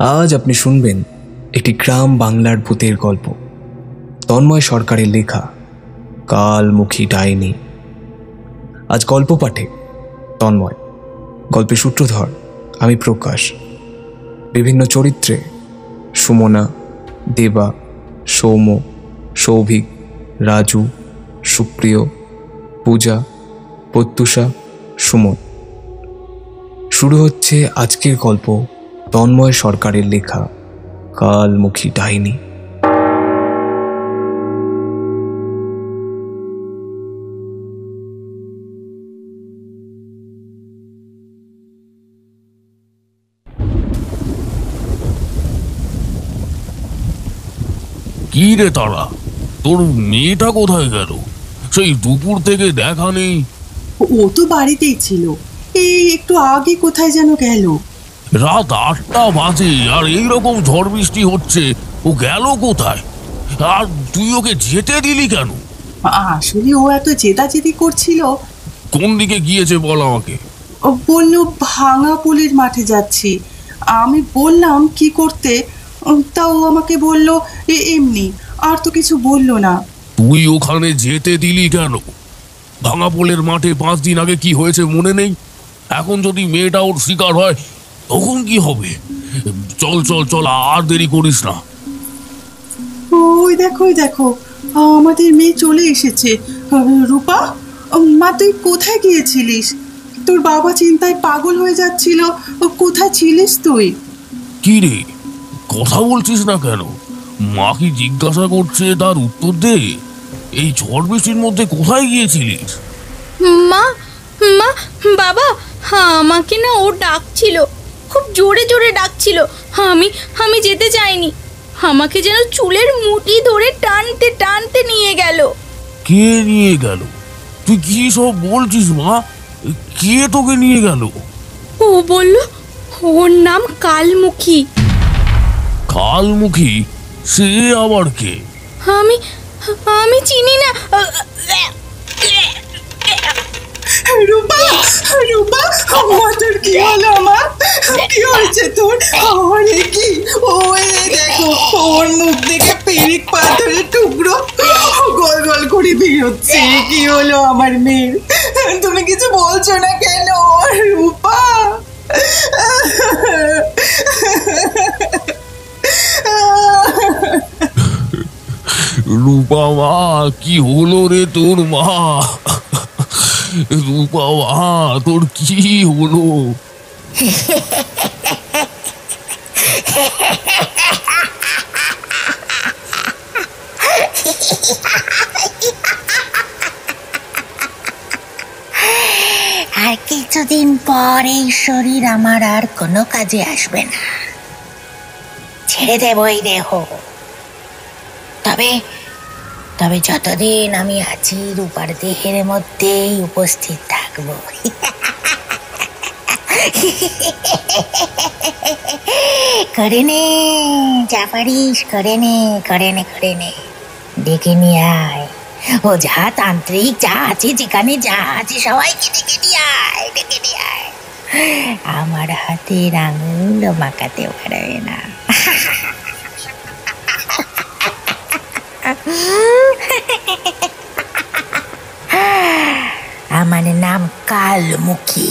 আজ আপনি শুনবেন একটি গ্রাম বাংলার ভূতের গল্প, তন্ময় সরকারের লেখা কালমুখী ডাইনি। আজ গল্প পাঠে তন্ময়, গল্পের সূত্রধর আমি প্রকাশ। বিভিন্ন চরিত্রে সুমনা, দেবা, সৌম্য, সৌভিক, রাজু, সুপ্রিয়, পূজা, প্রত্যুষা, সুমন। শুরু হচ্ছে আজকের গল্প তন্ময় সরকারের লেখা কালমুখী ডাইনি। কি রে তারা, তোর মেয়েটা কোথায় গেল? সেই দুপুর থেকে দেখা নেই। ও তো বাড়িতেই ছিল, এই একটু আগে কোথায় যেন গেল। রাত 8টা বাজে আর এইরকম ঝড় বৃষ্টি হচ্ছে, ও গেল কোথায়? আর তুই ওকে যেতে দিলি কেন? আসলে ও এত জেদাজেদি করছিল। কোন দিকে গিয়েছে বল আমাকে। ও বলল ভাঙা পুলের মাঠে যাচ্ছি। আমি বললাম কি করতে, তা ও আমাকে বলল এমনি, আর তো কিছু বলল না। তুই ওখানে যেতে দিলি কেন? ভাঙা পোলের মাঠে 5 দিন আগে কি হয়েছে মনে নেই? এখন যদি মেয়েটা ওর শিকার হয় তখন কি হবে? চল চল চল, আর দেরি করিস না। ওই দেখো আমাদের মেয়ে চলে এসেছে। রূপা, মা তুই কোথায় গিয়েছিলিস? তোর বাবা চিন্তায় পাগল হয়ে যাচ্ছিল। কোথায় ছিলিস তুই? কি রে, কথা বলছিস না কেন? মা কি জিজ্ঞাসা করছে, তার উত্তর দে। এই ঝড় বৃষ্টির মধ্যে কোথায় গিয়েছিলিস? মা, মা, বাবা, আমাকে না ও ডাকছিল, খুব জোরে জোরে ডাকছিল। আমি যেতে চাইনি। আমাকে যেন চুলের মুঠি ধরে টানতে টানতে নিয়ে গেল। কে নিয়ে গেল? তুই কি সব বলছিস মা? কে তোকে নিয়ে গেল? ও বলল ওর নাম কালমুখী। কালমুখী? সে আবার কে? আমি চিনি না। রূপা, রূপা, তোর কি হলো? আমার কি হয়েছে তোর? আরে কি, ওই দেখো ওর মুখ দেখে পেরিক পাথরের টুকরো গোল গোল করে বেরোচ্ছে। কি হলো আমার মেয়ের? তুমি কিছু বলছো না কেন রূপা? রূপা মা, কি হলো রে তোর? মা, রূপা মা, তোর কি হলো? আর কিছুদিন পর এই শরীর আমার আর কোনো কাজে আসবে না, ছেড়ে দেব এই দেহ। তবে তবে যতদিন আমি আছি রূপার দেহের মধ্যেই উপস্থিত থাকবো। করে নে, যা পারিস করে নে, করে নে, করে নে। ডেকে নিয়ে আয়, ও যা তান্ত্রিক যা আছে, যেখানে যা আছে সবাইকে ডেকে নিয়ে আয়, ডেকে নিয়ে আয়। আমার হাতের আঙুল মাখাতেও পারবে না। আমার নাম কালমুখী।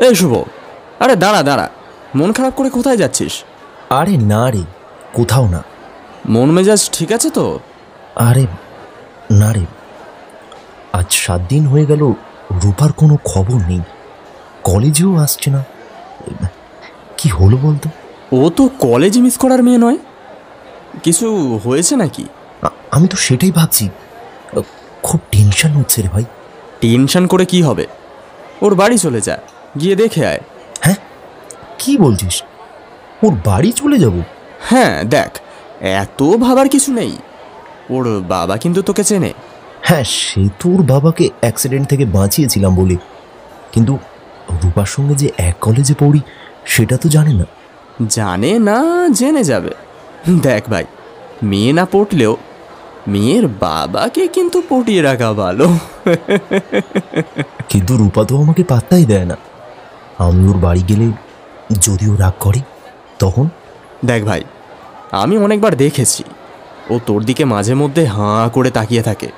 এই শুভ, আরে দাঁড়া দাঁড়া, মন খারাপ করে কোথায় যাচ্ছিস? আরে না রে, কোথাও না। মন মেজাজ ঠিক আছে তো? আরে না রে, আজ 7 দিন হয়ে গেল রূপার কোনো খবর নেই, কলেজেও আসছে না। কি হলো বলতো? ও তো কলেজ মিস করার মেয়ে নয়। কিছু হয়েছে নাকি? আমি তো সেটাই ভাবছি, খুব টেনশন হচ্ছে রে ভাই। টেনশন করে কি হবে? ওর বাড়ি চলে যা, গিয়ে দেখে আয়। হ্যাঁ, কি বলছিস? ওর বাড়ি চলে যাব? হ্যাঁ দেখ, এত ভাবার কিছু নেই। ওর বাবা কিন্তু তোকে চেনে। হ্যাঁ, সে তো ওর বাবাকে অ্যাক্সিডেন্ট থেকে বাঁচিয়েছিলাম বলে, কিন্তু রূপার সঙ্গে যে এক কলেজে পড়ি সেটা তো জানে না। জানে না, জেনে যাবে। দেখ ভাই, মেয়ে না পটলেও মেয়ের বাবাকে কিন্তু পটিয়ে রাখা ভালো। কিন্তু রূপা তো আমাকে পাত্তাই দেয় না। আমি ওর বাড়ি গেলে যদিও রাগ করে তখন। দেখ ভাই, আমি অনেকবার দেখেছি ও তোর দিকে মাঝে মধ্যে হাঁ করে তাকিয়ে থাকে,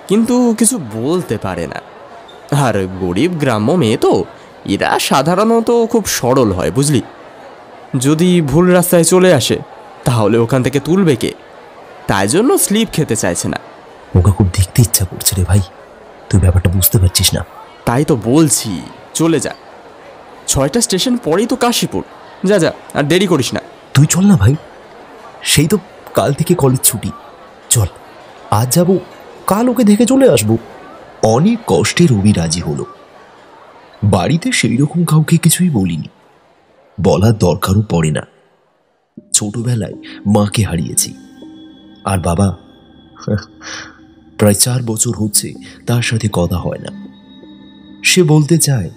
কিন্তু কিছু বলতে পারে না। আর গরিব গ্রাম্য মেয়ে তো, এরা সাধারণত খুব সরল হয়, বুঝলি। যদি ভুল রাস্তায় চলে আসে তাহলে ওখান থেকে তুলবে কে? তাই জন্য স্লিপ খেতে চাইছে না। ওকে খুব দেখতে ইচ্ছা করছে রে ভাই, তুই ব্যাপারটা বুঝতে পারছিস না। তাই তো বলছি, চলে যা। 6টা স্টেশন পরেই তো কাশীপুর। যা যা, আর দেরি করিস না। তুই চল না ভাই, সেই তো কাল থেকে কলেজ ছুটি। চল, আজ যাবো, কাল ওকে দেখে চলে আসবো। অনেক কষ্টে রবি রাজি হলো। বাড়িতে সেই রকম কাউকে কিছুই বলিনি, বলার দরকারও পড়ে না। ছোটবেলায় মাকে হারিয়েছি, আর বাবা প্রায় 4 বছর হচ্ছে তার সাথে কথা হয় না। সে বলতে চায়,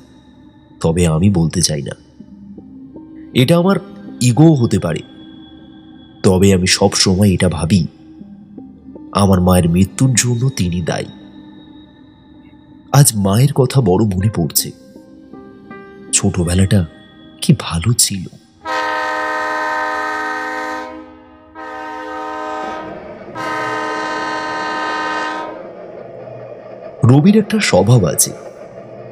তবে আমি বলতে চাই না। এটা আমার ইগো হতে পারে, তবে আমি সব সময় এটা ভাবি আমার মায়ের মৃত্যুর জন্য তিনি দায়ী। আজ মায়ের কথা বড় মনে পড়ছে। ছোটবেলাটা কি ভালো ছিল। রবির একটা স্বভাব আছে,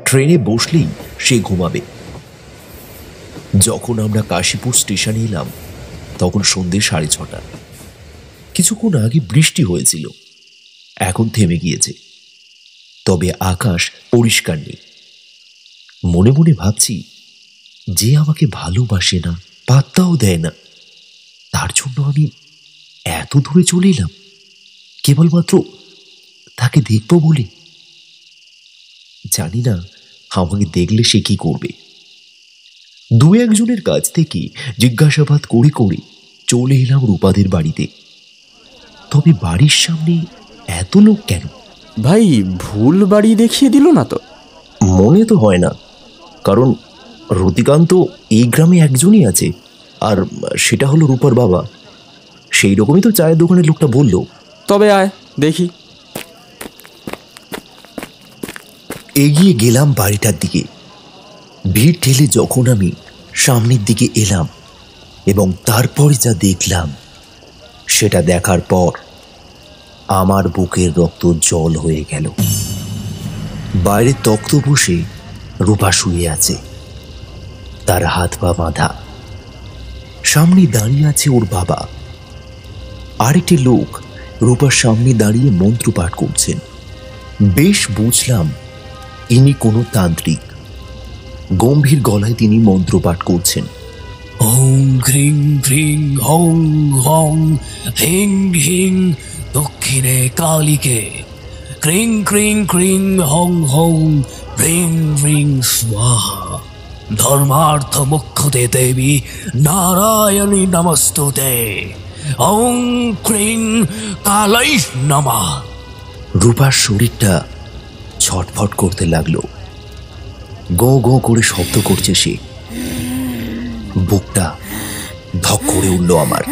ট্রেনে বসলেই সে ঘুমাবে। যখন আমরা কাশীপুর স্টেশনে এলাম তখন সন্ধ্যে 6:30। কিছুক্ষণ আগে বৃষ্টি হয়েছিল, এখন থেমে গিয়েছে, তবে আকাশ পরিষ্কার নেই। মনে মনে ভাবছি, যে আমাকে ভালোবাসে না, পাত্তাও দেয় না, তার জন্য আমি এত দূরে চলে এলাম কেবলমাত্র তাকে দেখব বলে। জানি না আমাকে দেখলে সে কি করবে। 2-1 জনের কাছ থেকে জিজ্ঞাসাবাদ করে করে চলে এলাম রূপাদের বাড়িতে। তবে বাড়ির সামনে এত লোক কেন? ভাই, ভুল বাড়ি দেখিয়ে দিল না তো? মনে তো হয় না, কারণ রতিকান্ত এই গ্রামে একজনই আছে, আর সেটা হলো রূপার বাবা। সেই রকমই তো চায়ের দোকানের লোকটা বলল। তবে আয় দেখি। এগিয়ে গেলাম বাড়িটার দিকে। ভিড় ঠেলে যখন আমি সামনের দিকে এলাম এবং তারপরে যা দেখলাম, সেটা দেখার পর আমার বুকের রক্ত জল হয়ে গেল। বাইরে তক্ত বসে রূপা শুয়ে আছে, তার হাত পা বাঁধা। সামনে দাঁড়িয়ে আছে ওর বাবা। আরেকটি লোক রূপার সামনে দাঁড়িয়ে মন্ত্র পাঠ করছেন। বেশ বুঝলাম ইনি কোনো তান্ত্রিক। গম্ভীর গলায় তিনি মন্ত্র পাঠ করছেন। ওং ক্রিং ক্রিং হং হং হিং হিং দক্ষিণে কালীকে, ক্রিং ক্রিং ক্রিং হং হং রিং রিং স্বাহা, ধর্মার্থ মোক্ষদে দেবী নারায়ণী নমস্তুতে, ওং ক্রিং কালাই নমঃ। রূপার শরীরটা ছটফট করতে লাগলো। গো গো করে শব্দ করছে সে। বুকটা ধক করে উঠল আমার।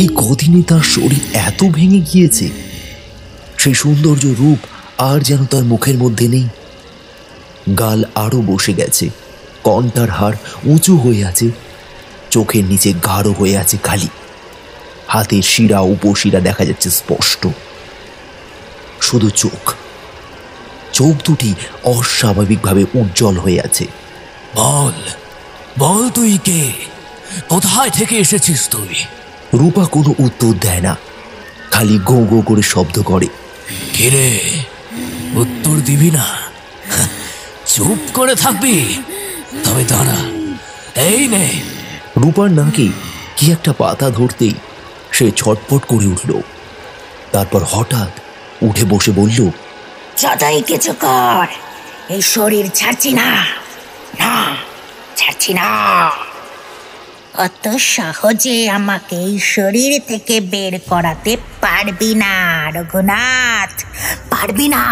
এই কদিনে তার শরীর এত ভেঙে গিয়েছে, সেই সৌন্দর্য রূপ আর যেন তার মুখের মধ্যে নেই। গাল আরো বসে গেছে, কণ্ঠার হাড় উঁচু হয়ে আছে, চোখের নিচে গাঢ় হয়ে আছে খালি। হাতের শিরা উপশিরা দেখা যাচ্ছে স্পষ্ট। শুধু চোখ দুটি অস্বাভাবিকভাবে উজ্জ্বল হয়ে আছে। বল বল, তুই কে? কোথায় থেকে এসেছিস তুই? রূপা কোনো উত্তর দেয় না, খালি গো গো করে শব্দ করে। কিরে, উত্তর দিবি না? চুপ করে থাকবি? তবে দাঁড়া, এই নে। রূপার নাকে কি একটা পাতা ধরতেই সে ছটফট করে উঠল। তারপর হঠাৎ উঠে বসে বলল, যতই কিছু কর, এই শরীর ছাড়ছি না, না ছাড়ছি না। অত সহজে আমাকে এই শরীর থেকে বের করাতে পারবি না রঘুনাথ, পারবি না।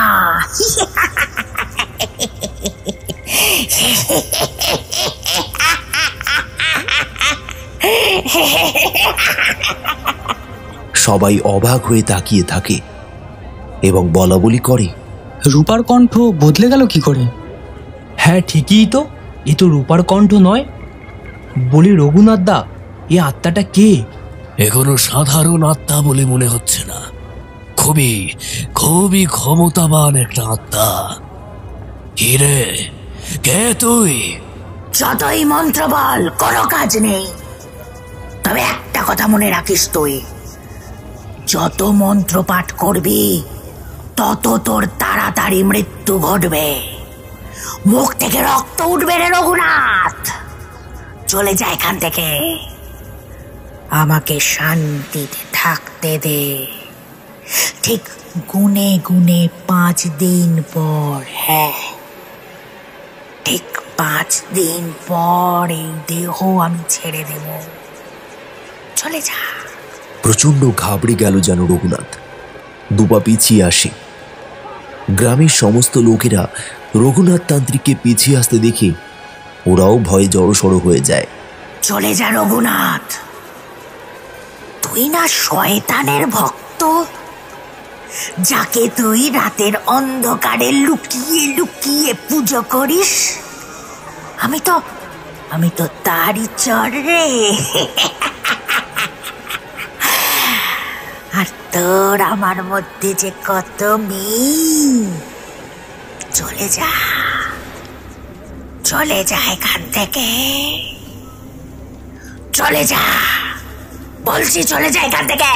সবাই অবাক হয়ে তাকিয়ে থাকে এবং বলা বলি করে, রূপার কণ্ঠ বদলে গেল কি করে? হ্যাঁ ঠিকই তো, এ তো রূপার কণ্ঠ নয়। বলি রঘুনাথ দা, এ আত্মাটা কে? এখনো সাধারণ আত্মা বলে মনে হচ্ছে না, খুবই খুবই ক্ষমতাবান একটা আত্মা। হিরে, কে তুই? যতই মন্ত্র বল, কোনো কাজ নেই। তবে একটা কথা মনে রাখিস, তুই যত মন্ত্র পাঠ করবি তত তোর তাড়াতাড়ি মৃত্যু ঘটবে, মুখ থেকে রক্ত উঠবে রে রঘুনাথ। চলে যা এখান থেকে, আমাকে শান্তিতে থাকতে দে। ঠিক গুনে গুনে 5 দিন পর, হ্যাঁ ঠিক 5 দিন পর এই দেহ আমি ছেড়ে দেব। চলে যা। প্রচন্ড ঘাবড়ে গেল যেন রঘুনাথ, দুপা পিছিয়ে আসে। গ্রামের সমস্ত লোকেরা রঘুনাথ তান্ত্রিককে পিছিয়ে আসতে দেখে ওরাও ভয়ে জড়সড় হয়ে যায়। চলে যা রঘুনাথ, তুই না শয়তানের ভক্ত, যাকে তুই রাতের অন্ধকারে লুকিয়ে লুকিয়ে পুজো করিস। আমি তো তারই চর রে। আর তোর আমার মধ্যে যে কত মিল। চলে যা, চলে যা এখান থেকে, চলে যা বলছি, চলে যা এখান থেকে।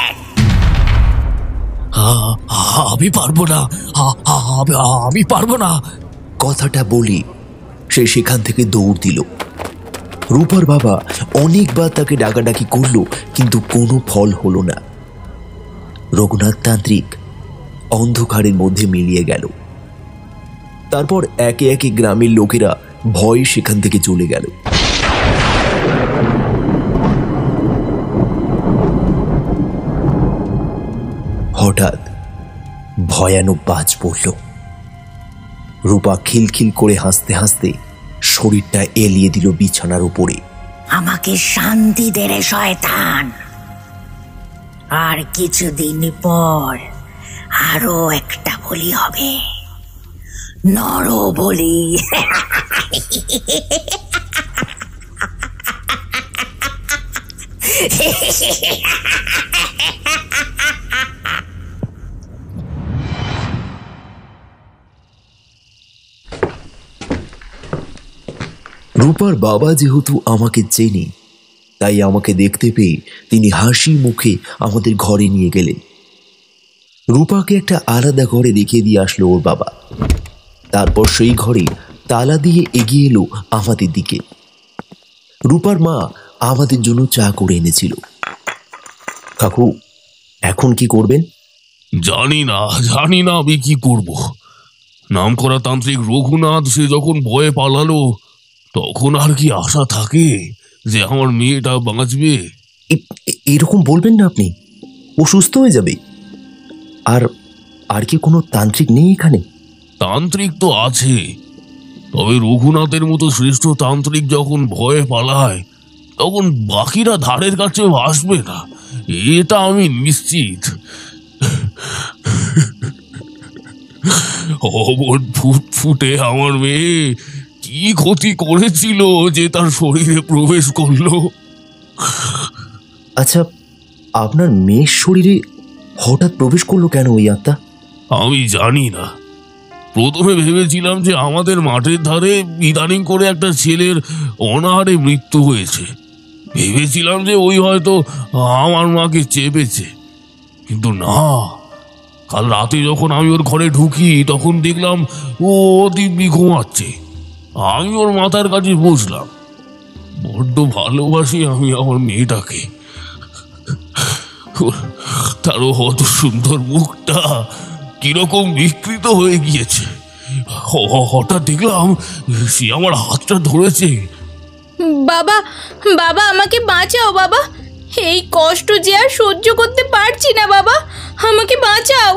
আমি পারবো না, আমি পারবো না। কথাটা বলি সে সেখান থেকে দৌড় দিল। রূপার বাবা অনেকবার তাকে ডাকাডাকি করলো, কিন্তু কোনো ফল হলো না। রঘুনাথ তান্ত্রিক অন্ধকারের মধ্যে মিলিয়ে গেল। তারপর একে একে গ্রামের লোকেরা ভয়ে সেখান থেকে চলে গেল। হঠাৎ ভয়ানক বাজ পড়ল। রূপা খিলখিল করে হাসতে হাসতে শরীরটা এলিয়ে দিল বিছানার উপরে। আমাকে শান্তি দে রে শয়তান। আর কিছুদিন পর আরো একটা বলি হবে, নর বলি। রূপার বাবা যেহেতু আমাকে চেনে, তাই আমাকে দেখতে পেয়ে তিনি হাসি মুখে আমাদের ঘরে নিয়ে গেলেন। রূপাকে একটা আলাদা ঘরে রেখে দিয়ে আসলো ওর বাবা। তারপর সেই ঘরে তালা দিয়ে এগিয়ে এলো আমাদের দিকে। রূপার মা আমাদের জন্য চা করে এনেছিল। কাকু, এখন কি করবেন? জানি না আমি কি করব। নামকরা তান্ত্রিক রঘুনাথ সে যখন ভয়ে পালালো, তখন আর কি আশা থাকে যে আমার মেয়েটা বাঁচবে? এরকম বলবেন না আপনি, ও সুস্থ হয়ে যাবে। আর কি কোনো তান্ত্রিক নেই এখানে? তান্ত্রিক তো আছে, তবে রঘুনাথের মতো শ্রেষ্ঠ তান্ত্রিক যখন ভয়ে পালায়, তখন বাকিরা ধারের কাছে আসবে না, এটা আমি নিশ্চিত। অমন ফুটফুটে আমার মেয়ে কি ক্ষতি করেছিল যে তার শরীরে প্রবেশ করলো? আচ্ছা, আপনার মেয়ের শরীরে হঠাৎ প্রবেশ করলো কেন ওই আত্মা? আমি জানি না। প্রথমে ভেবেছিলাম যে আমাদের মাঠের ধারে ইদানিং করে একটা ছেলের অনাহারে মৃত্যু হয়েছে। ভেবেছিলাম যে ওই হয়তো আমার মাকে চেপেছে, কিন্তু না। কাল রাতে যখন আমি ওর ঘরে ঢুকি, তখন দেখলাম ও দিব্যি ঘুমাচ্ছে। আমি ওর মাথার কাছে বসলাম। বড্ড ভালোবাসি আমি আমার মেয়েটাকে। তারও অত সুন্দর মুখটা কিরকম বিকৃত হয়ে গিয়েছে। হঠাৎ দেখলাম সে আমার হাতটা ধরেছে। বাবা, বাবা আমাকে বাঁচাও বাবা, এই কষ্ট যে আর সহ্য করতে পারছি না বাবা, আমাকে বাঁচাও।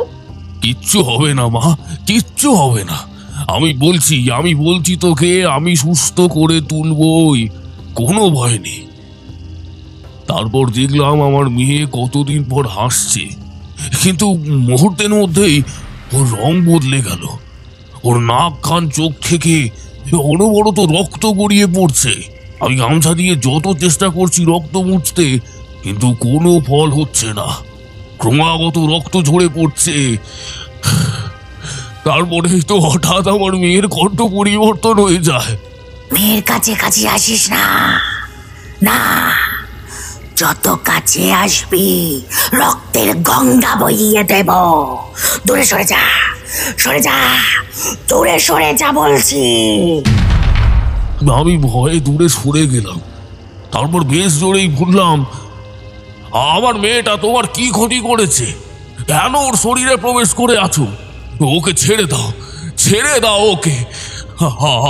কিচ্ছু হবে না মা, কিচ্ছু হবে না। আমি বলছি তোকে, আমি সুস্থ করে তুলবই, কোনো ভয় নেই। তারপর দেখলাম আমার মেয়ে কতদিন পর হাসছে, কিন্তু মুহূর্তের মধ্যেই ওর রং বদলে গেল। ওর নাক কান চোখ থেকে অনবরত রক্ত গড়িয়ে পড়ছে। আমি গামছা দিয়ে যত চেষ্টা করছি রক্ত মুছতে, কিন্তু কোনো ফল হচ্ছে না। ক্রমাগত রক্ত ঝরে পড়ছে। তারপরে তো হঠাৎ আমার মেয়ের কণ্ঠ পরিবর্তন হয়ে যায়। মেয়ের কাছে কাছে আসিস না, না, যত কাছে আসবি রক্তের গঙ্গা বইয়ে দেব। দূরে সরে যা, সরে যা, দূরে সরে যা বলছি। আমি ভয়ে দূরে সরে গেলাম। তারপর বেশ জোরেই বললাম, আমার মেয়েটা তোমার কি ক্ষতি করেছে? কেন ওর শরীরে প্রবেশ করে আছো? ওকে ছেড়ে দাও, ছেড়ে দাও ওকে।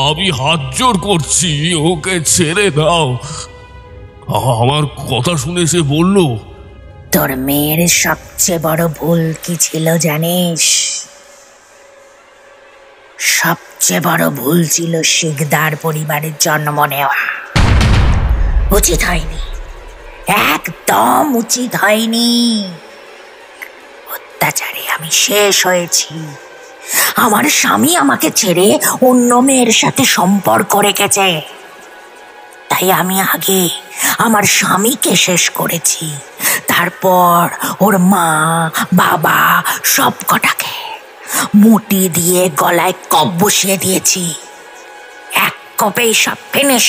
আমি হাত জোর করছি, ওকে ছেড়ে দাও। আমার কথা শুনে সে বলল, তোর মেয়ের সবচেয়ে বড় ভুল কি ছিল জানিস? সবচেয়ে বড় ভুল ছিল শিকদার পরিবারের জন্ম নেওয়া। উচিত হয়নি, একদম উচিত হয়নি। অত্যাচারে আমি শেষ হয়েছি। আমার স্বামী আমাকে ছেড়ে অন্য মেয়ের সাথে সম্পর্ক রেখেছে, তাই আমি আগে আমার স্বামীকে শেষ করেছি, তারপর ওর মা বাবা সব কটাকে মুটি দিয়ে গলায় কপ বসিয়ে দিয়েছি। এক কপেই সব ফিনিশ।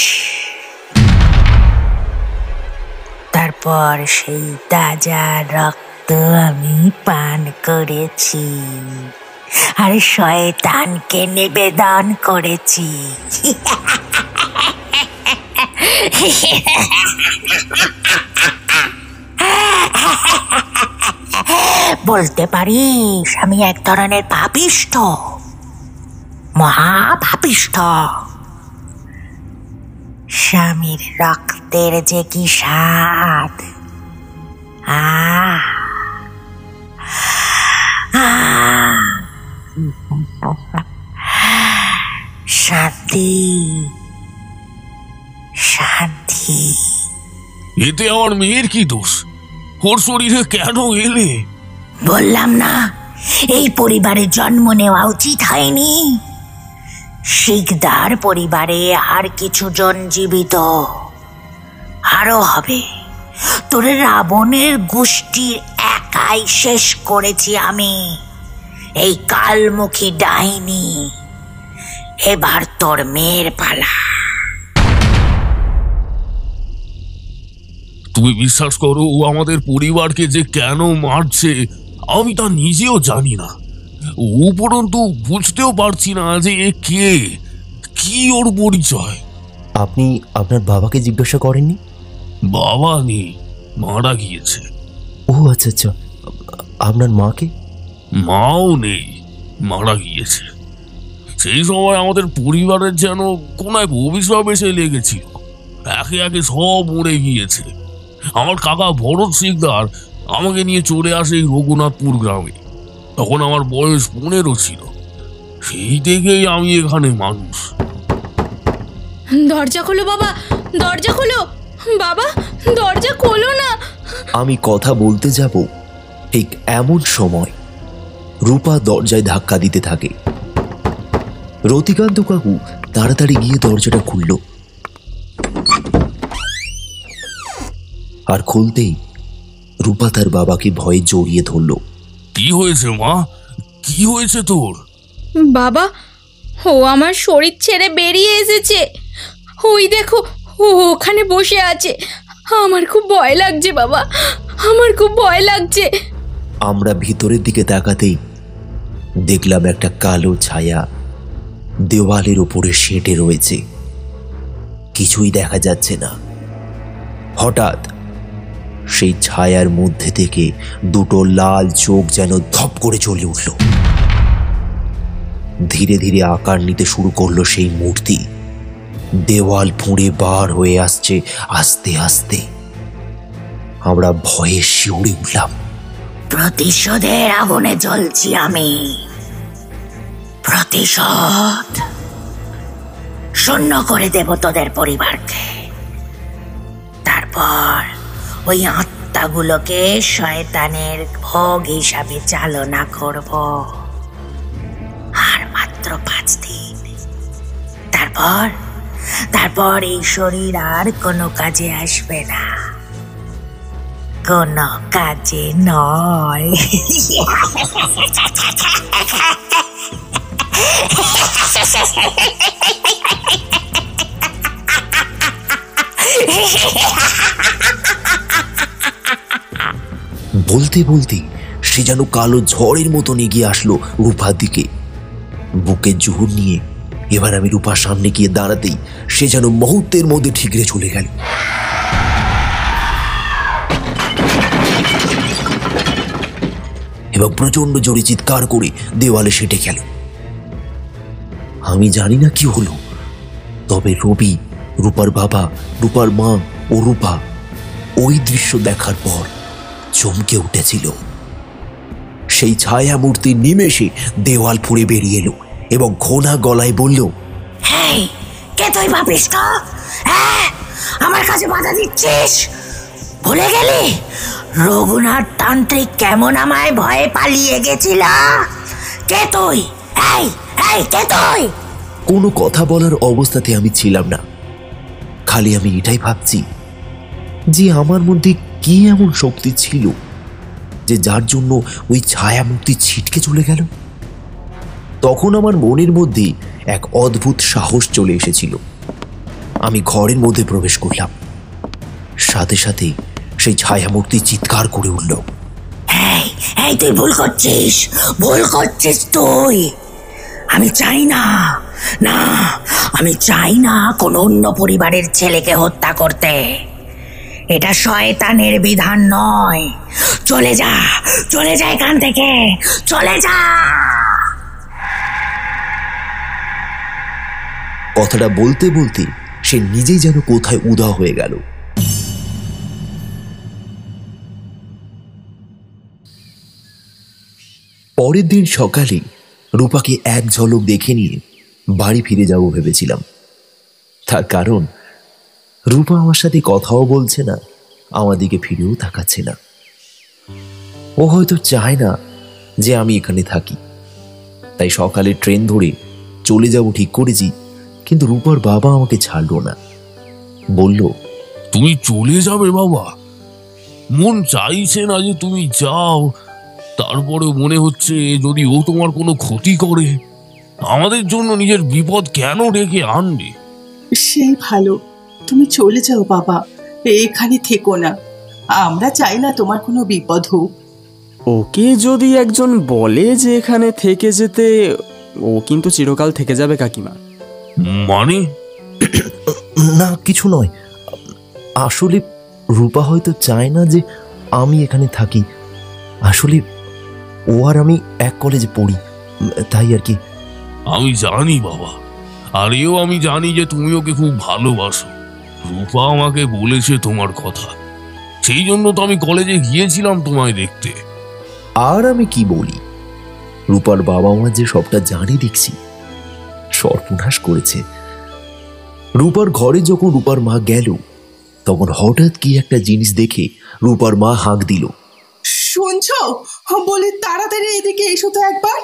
তারপর সেই তাজা রক্ত আমি পান করেছি আর শয়তানকে নিবেদন করেছি। বলতে পারিস আমি এক ধরনের পাপিষ্ঠ, মহাপাপিষ্ঠ। স্বামীর রক্তের যে কি স্বাদ! শান্তি, শান্তি। এতে আমার মেয়ের কি দোষ? ওর শরীরে কেন এলে? বললাম না এই পরিবারে জন্ম নেওয়া উচিত হয়নি। শিকদার পরিবারে আর কিছু জন জীবিত আরো হবে। তোর রাবণের গোষ্ঠীর একাই শেষ করেছি আমি। এই কালমুখী ডাইনি, এবার তোর মেয়ের পালা। তুমি বিশ্বাস করো, ও আমাদের পরিবারকে যে কেন মারছে আমি তা নিজেও জানি না। উপরন্তু বুঝতেও পারছি না যে এ কে, কি ওর পরিচয়। আপনি আপনার বাবাকে জিজ্ঞাসা করেননি? বাবা নেই, মারা গিয়েছে। ও আচ্ছা আচ্ছা, আপনার মাকে? মাও নেই, মারা গিয়েছে। সেই সময় আমাদের পরিবারের যেন কোন এক অভিশাপ এসে লেগেছিল। একে একে সব মরে গিয়েছে। আমার কাকা ভরত শিকদার আমাকে নিয়ে চলে আসে এই রঘুনাথপুর গ্রামে। তখন আমার বয়স 15 ছিল। সেই থেকেই আমি এখানে মানুষ। দরজা খোলো বাবা, দরজা খোলো বাবা, দরজা খোলো না। আমি কথা বলতে যাব, ঠিক এমন সময় রূপা দরজায় ধাক্কা দিতে থাকে। রতিকান্ত কাকু তাড়াতাড়ি গিয়ে দরজাটা খুলল, আর খুলতেই রূপা তার বাবাকে ভয়ে জড়িয়ে ধরল। কি হয়েছে মা? কি হয়েছে তোর? বাবা, ও আমার শরীর ছেড়ে বেরিয়ে এসেছে। ওই দেখো, ও ওখানে বসে আছে। আমার খুব ভয় লাগছে বাবা, আমার খুব ভয় লাগছে। আমরা ভিতরের দিকে তাকাতেই দেখলাম একটা কালো ছায়া দেওয়ালের উপরে সেঁটে রয়েছে। কিছুই দেখা যাচ্ছে না। হঠাৎ সেই ছায়ার মধ্যে থেকে দুটো লাল চোখ যেন ধপ করে জ্বলে উঠল। ধীরে ধীরে আকার নিতে শুরু করলো সেই মূর্তি। দেওয়াল ফুঁড়ে বার হয়ে আসছে আস্তে আস্তে। আমরা ভয়ে শিউরে উঠলাম। প্রতিশোধের আগুনে জ্বলছি আমি, প্রতিশোধ শূন্য করে দেব তোদের পরিবারকে। তারপর ওই আত্মাগুলোকে শয়তানের ভোগ হিসাবে চালনা করব। আর মাত্র 5 দিন। তারপর এই শরীর আর কোনো কাজে আসবে না, কোনো কাজে নয়। বলতে বলতে সে যেন কালো ঝড়ের মতন এগিয়ে আসলো রূপার দিকে। বুকে জোর নিয়ে এবার আমি রূপার সামনে গিয়ে দাঁড়াতেই সে যেন মুহূর্তের মধ্যে ঠিকরে চলে গেল। এবং প্রচন্ড জোরে চিৎকার করে দেওয়ালে সেটে গেল। আমি জানি না কি হলো, তবে রবি, রূপার বাবা, রূপার মা ও রূপা ওই দৃশ্য দেখার পর চমকে উঠেছিল। সেই ছায়া মূর্তি নিমেষে দেওয়াল ফুঁড়ে বেরিয়ে এলো এবং খোনা গলায় বলল, হেই, কে তুই ভাবিস না? আমার কাছে বাধা দিচ্ছিস? ভুলে গেলি রঘুনাথ তান্ত্রিক কেমন আমায় ভয়ে পালিয়ে গেছিল? কে তুই? কে তুই? কোনো কথা বলার অবস্থাতে আমি ছিলাম না। খালি আমি এটাই ভাবছি যে আমার মধ্যে কি এমন শক্তি ছিল যে যার জন্য ওই ছায়া মূর্তি ছিটকে চলে গেল। তখন আমার মনের মধ্যে এক অদ্ভুত সাহস চলে এসেছিল। আমি ঘরের মধ্যে প্রবেশ করলাম। সাথে সাথে সেই ছায়া মূর্তি চিৎকার করে উঠল, তুই ভুল করছিস তুই। আমি চাই না, আমি চাই না কোনো অন্য পরিবারের ছেলেকে হত্যা করতে। এটা শয়তানের বিধান নয়। চলে যা এখান থেকে, চলে যা। কথাটা বলতে বলতে সে নিজেই যেন কোথায় উধাও হয়ে গেল। পরের দিন সকালে রূপাকে এক ঝলক দেখে নিয়ে বাড়ি ফিরে যাব ভেবেছিলাম। তার কারণ রূপা আমার সাথে কথাও বলছে না, আমার দিকে ফিরেও তাকাচ্ছে না। ও হয়তো চায় না যে আমি এখানে থাকি, তাই সকালে ট্রেন ধরে চলে যাব ঠিক করেছি। কিন্তু রূপার বাবা আমাকে ছাড়লো না। বলল, তুমি চলে যাবে বাবা? মন চাইছে না যে তুমি যাও, তারপরে মনে হচ্ছে যদি ও তোমার কোনো ক্ষতি করে, আমাদের জন্য নিজের বিপদ কেন ডেকে আনবে? সেই ভালো, তুমি চলে যাও বাবা, এখানে থেকো না। আমরা চাই না তোমার কোনো বিপদ হোক। ওকে যদি একজন বলে যে এখানে থেকে যেতে, ও কিন্তু চিরকাল থেকে যাবে কাকিমা। মানে? না, কিছু নয়। আসলে রূপা হয়তো চায় না যে আমি এখানে থাকি। আসলে ও আর আমি এক কলেজে পড়ি, তাই আর কি। আমি জানি বাবা, আর এও আমি জানি যে তুমি ওকে খুব ভালোবাসো। রূপা আমাকে বলেছে তোমার কথা, সেই জন্য তো আমি কলেজে গিয়েছিলাম তোমায় দেখতে। আর আমি কি বলি, রূপার বাবা মা যে সবটা জানে দেখছি, সর্বনাশ করেছে। রূপার ঘরে যখন রূপার মা গেল, তখন হঠাৎ কি একটা জিনিস দেখে রূপার মা হাঁক দিল, শুনছো? বলি তাড়াতাড়ি এদিকে এসো তো একবার।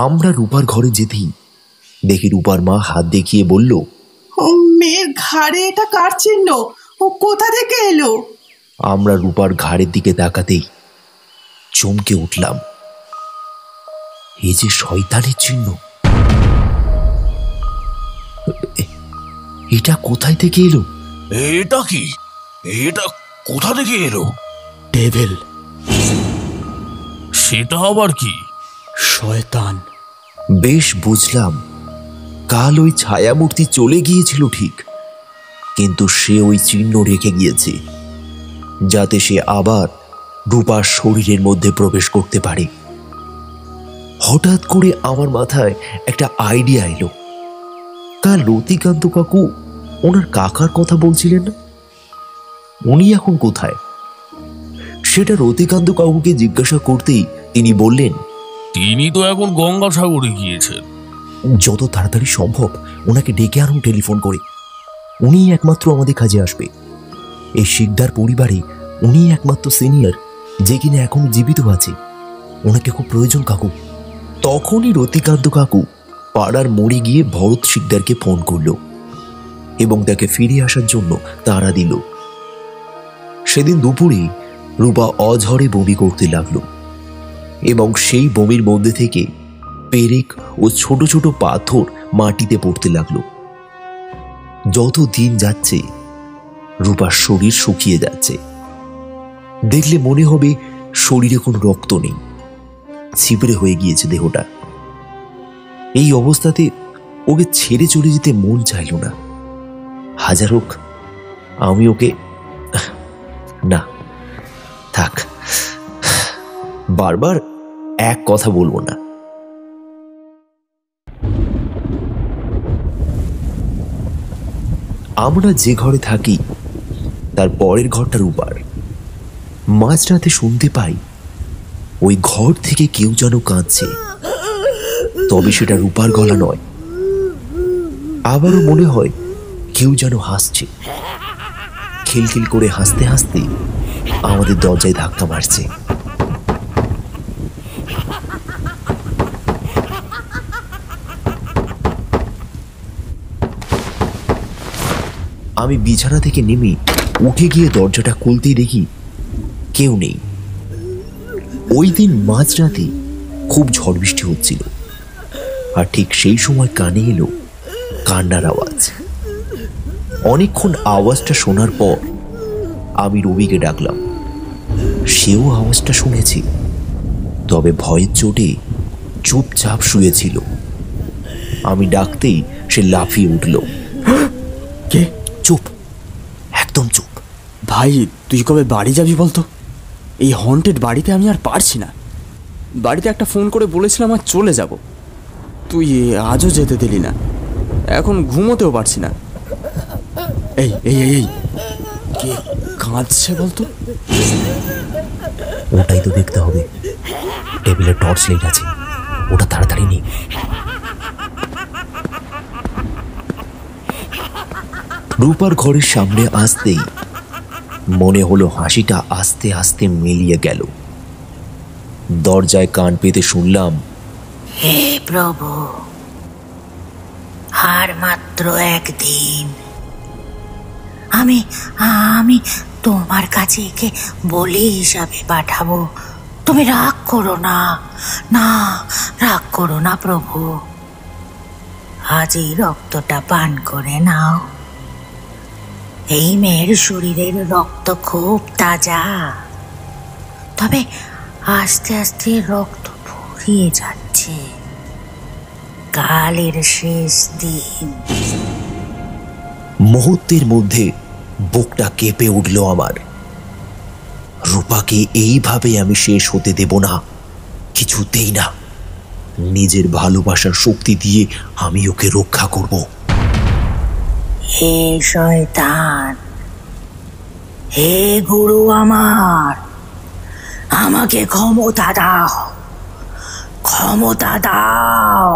আমরা রূপার ঘরে যেতেই দেখি রূপার মা হাত দেখিয়ে বলল, মেয়ের ঘাড়ে এটা কার চিহ্ন? ও কোথা থেকে এলো? আমরা রূপার ঘাড়ের দিকে তাকাতেই চমকে উঠলাম। এই যে শয়তানের চিহ্ন, এটা কোথায় থেকে এলো? এটা কি? এটা কোথা থেকে এলো? ডেভিল। সেটা আবার কি? শয়তান। বেশ বুঝলাম, কাল ওই ছায়ামূর্তি চলে গিয়েছিল ঠিক, কিন্তু সে ওই চিহ্ন রেখে গিয়েছে যাতে সে আবার রূপার শরীরের মধ্যে প্রবেশ করতে পারে। হঠাৎ করে আমার মাথায় একটা আইডিয়া এলো। কাল লতিকান্ত কাকু ওনার কাকার কথা বলছিলেন না, উনি এখন কোথায়? সেটা রতিকান্ত কাকুকে জিজ্ঞাসা করতেই তিনি বললেন, তিনি তো এখন গঙ্গাসাগরে গিয়েছেন। যত তাড়াতাড়ি সম্ভব ওনাকে ডেকে আনুন টেলিফোন করে। উনিই একমাত্র আমাদের কাজে আসবে। এই শিকদার পরিবারে উনিই একমাত্র সিনিয়র যে কিনা এখনো জীবিত আছে। ওনাকে খুব প্রয়োজন কাকু। তখনই রতিকান্ত কাকু পাড়ার মোড়ে গিয়ে ভরত শিকদারকে ফোন করল এবং তাকে ফিরে আসার জন্য তাড়া দিল। সেদিন দুপুরে রূপা অঝরে বমি করতে লাগলো এবং সেই বমির মধ্যে থেকে পেরেক ও ছোট ছোট পাথর মাটিতে পড়তে লাগলো। যত দিন যাচ্ছে রূপার শরীর শুকিয়ে যাচ্ছে। দেখলে মনে হবে শরীরে কোনো রক্ত নেই, ছিপড়ে হয়ে গিয়েছে দেহটা। এই অবস্থাতে ওকে ছেড়ে চলে যেতে মন চাইল না। হাজার হোক আমি ওকে, না থাক, বারবার এক কথা বলবো না। আমরা যে ঘরে থাকি তার পরের ঘরটা রূপার। মাঝরাতে শুনতে পাই ওই ঘর থেকে কেউ যেন কাঁদছে, তবে সেটা রূপার গলা নয়। আবারও মনে হয় কেউ যেন হাসছে, খিলখিল করে হাসতে হাসতে আমাদের দরজায় ধাক্কা মারছে। আমি বিছানা থেকে নেমে উঠে গিয়ে দরজাটা খুলতেই দেখি কেউ নেই। ওই দিন মাঝরাতে খুব ঝড় বৃষ্টি হচ্ছিল, আর ঠিক সেই সময় কানে এলো কান্নার আওয়াজ। অনেকক্ষণ আওয়াজটা শোনার পর আমি রবিকে ডাকলাম। সেও আওয়াজটা শুনেছে, তবে ভয়ের চোটে চুপচাপ শুয়েছিল। আমি ডাকতেই সে লাফিয়ে উঠল। কে? চুপ, একদম চুপ। ভাই তুই কবে বাড়ি যাবি বলতো? এই হন্টেড বাড়িতে আমি আর পারছি না। বাড়িতে একটা ফোন করে বলেছিলাম আর চলে যাব, তুই আজও যেতে দিলি না। এখন ঘুমোতেও পারছি না। এই এই এই কে কাঁদছে বলতো? ওটাই তো দেখতে হবে। টেবিলে টর্চ লাইট আছে, ওটা তাড়াতাড়ি নেই। রূপার ঘরের সামনে আসতেই মনে হলো হাসিটা আস্তে আস্তে মিলিয়ে গেল। দরজায় কান পেতে শুনলাম, হে প্রভু, আর মাত্র একদিন আমি আমি তোমার কাছে একে বলি হিসাবে পাঠাবো। তুমি রাগ করো না, না রাগ করো না প্রভু। আজ এই রক্তটা পান করে নাও। এই মেয়ের শরীরের রক্ত খুব তাজা, তবে আস্তে আস্তে রক্ত ফুরিয়ে যাচ্ছে। কালের শেষ দিন। মুহূর্তের মধ্যে বুকটা কেঁপে উঠল আমার। রূপাকে এইভাবে আমি শেষ হতে দেব না, কিছুতেই না। নিজের ভালোবাসার শক্তি দিয়ে আমি ওকে রক্ষা করব। হে শয়তান, হে গুরু আমার, আমাকে ক্ষমতা দাও, ক্ষমতা দাও,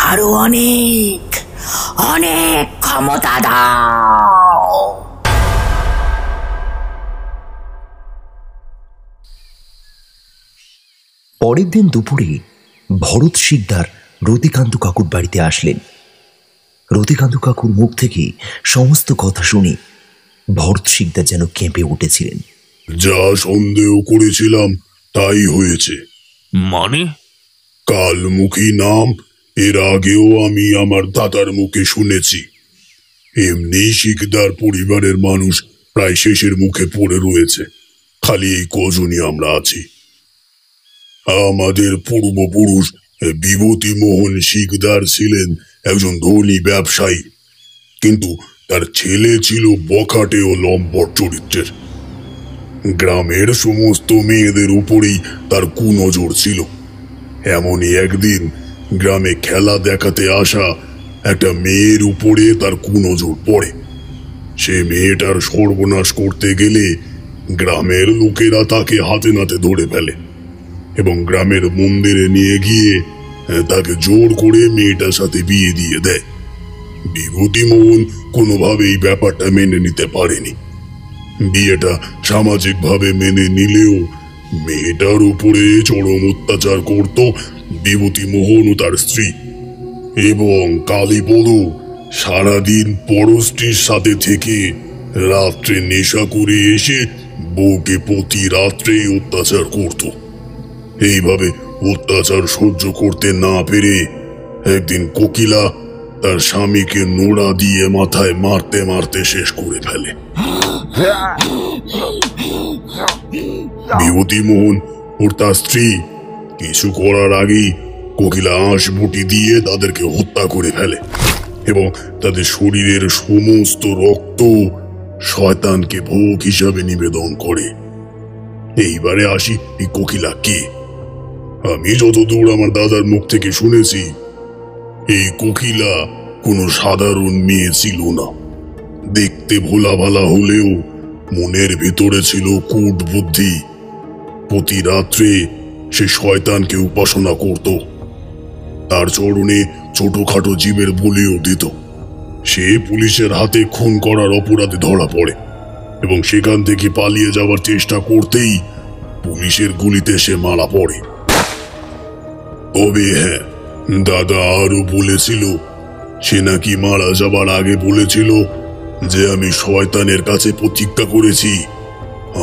আরো অনেক অনেক ক্ষমতা দাও। পরের দিন দুপুরে ভরত শিকদার রতিকান্ত কাকুর বাড়িতে আসলেন। রতিকান্ত কাকুর মুখ থেকে সমস্ত কথা শুনে ভরত শিকদার যেন কেঁপে উঠেছিলেন। যা সন্দেহ করেছিলাম তাই হয়েছে। মানে? কালমুখী নাম এর আগেও আমি আমার দাদার মুখে শুনেছি। এমনি শিকদার পরিবারের মানুষ প্রায় শেষের মুখে পড়ে রয়েছে, খালি এই কজনই আমরা আছি। আমাদের পূর্বপুরুষ বিভূতি মোহন শিকদার ছিলেন একজন ধনী ব্যবসায়ী, কিন্তু তার ছেলে ছিল বখাটে ও লম্পট চরিত্রের। গ্রামের সমস্ত মেয়েদের উপরেই তার কুনজর ছিল। এমনই একদিন গ্রামে খেলা দেখাতে আসা একটা মেয়ের উপরে তার কুনজর পড়ে। সে মেয়েটার সর্বনাশ করতে গেলে গ্রামের লোকেরা তাকে হাতে নাতে ধরে ফেলে এবং গ্রামের মন্দিরে নিয়ে গিয়ে তাকে জোর করে মেয়েটার সাথে বিয়ে দিয়ে দেয়। বিভূতিমোহন কোনোভাবেই ব্যাপারটা মেনে নিতে পারেনি। বিয়েটা সামাজিকভাবে মেনে নিলেও মেয়েটার উপরে চরম অত্যাচার করত বিভূতিমোহন ও তার স্ত্রী। এবং কালীপদ সারাদিন পরস্ত্রীর সাথে থেকে রাত্রে নেশা করে এসে বউকে প্রতি রাত্রেই অত্যাচার করত। এইভাবে অত্যাচার সহ্য করতে না পেরে একদিন কোকিলা তার স্বামীকে নোড়া দিয়ে মাথায় মারতে মারতে শেষ করে ফেলে। বিভূতিমোহন ও তার স্ত্রী কিছু করার আগেই কোকিলা আঁশ বটি দিয়ে তাদেরকে হত্যা করে ফেলে এবং তাদের শরীরের সমস্ত রক্ত শয়তানকে ভোগ হিসাবে নিবেদন করে। এইবারে আসি এই কোকিলা কে। আমি যতদূর আমার দাদার মুখ থেকে শুনেছি, এই কোকিলা কোনো সাধারণ মেয়ে ছিল না। দেখতে ভোলা ভালা হলেও মনের ভিতরে ছিল কূট বুদ্ধি। প্রতি রাত্রে সে শয়তানকে উপাসনা করত, তার চরণে ছোটখাটো জীবের বলিও দিত। সে পুলিশের হাতে খুন করার অপরাধে ধরা পড়ে এবং সেখান থেকে পালিয়ে যাওয়ার চেষ্টা করতেই পুলিশের গুলিতে সে মারা পড়ে। তবে হ্যাঁ, দাদা আরো বলেছিল সে নাকি মারা যাবার আগে বলেছিল যে আমি শয়তানের কাছে প্রতিজ্ঞা করেছি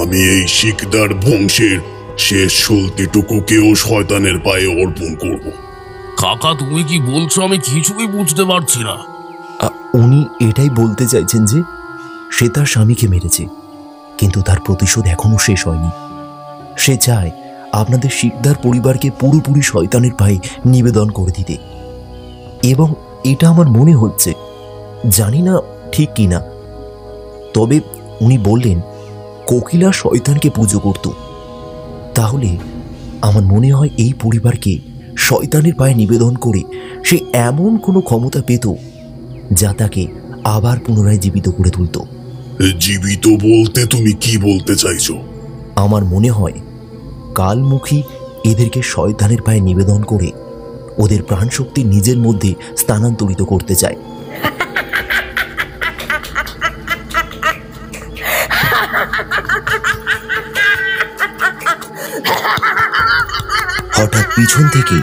আমি এই শিকদার বংশের শেষ সলতিটুকুকেও শয়তানের পায়ে অর্পণ করব। কাকা, তুমি কি বলছো? আমি কিছুই বুঝতে পারছি না। উনি এটাই বলতে চাইছেন যে সে তার স্বামীকে মেরেছে, কিন্তু তার প্রতিশোধ এখনো শেষ হয়নি। সে চায় আপনাদের শিকদার পরিবারকে পুরোপুরি শয়তানের পায়ে নিবেদন করে দিতে। এবং এটা আমার মনে হচ্ছে, জানি না ঠিক কিনা, তবে উনি বললেন কোকিলা শয়তানকে পুজো করত। তাহলে আমার মনে হয় এই পরিবারকে শয়তানের পায়ে নিবেদন করে সে এমন কোনো ক্ষমতা পেত যা তাকে আবার পুনরায় জীবিত করে তুলত। জীবিত বলতে তুমি কি বলতে চাইছো? আমার মনে হয় কালমুখী এদেরকে শয়তানের পায়ে নিবেদন করে ওদের প্রাণশক্তি নিজের মধ্যে স্থানান্তরিত করতে চায়। হঠাৎ পিছন থেকে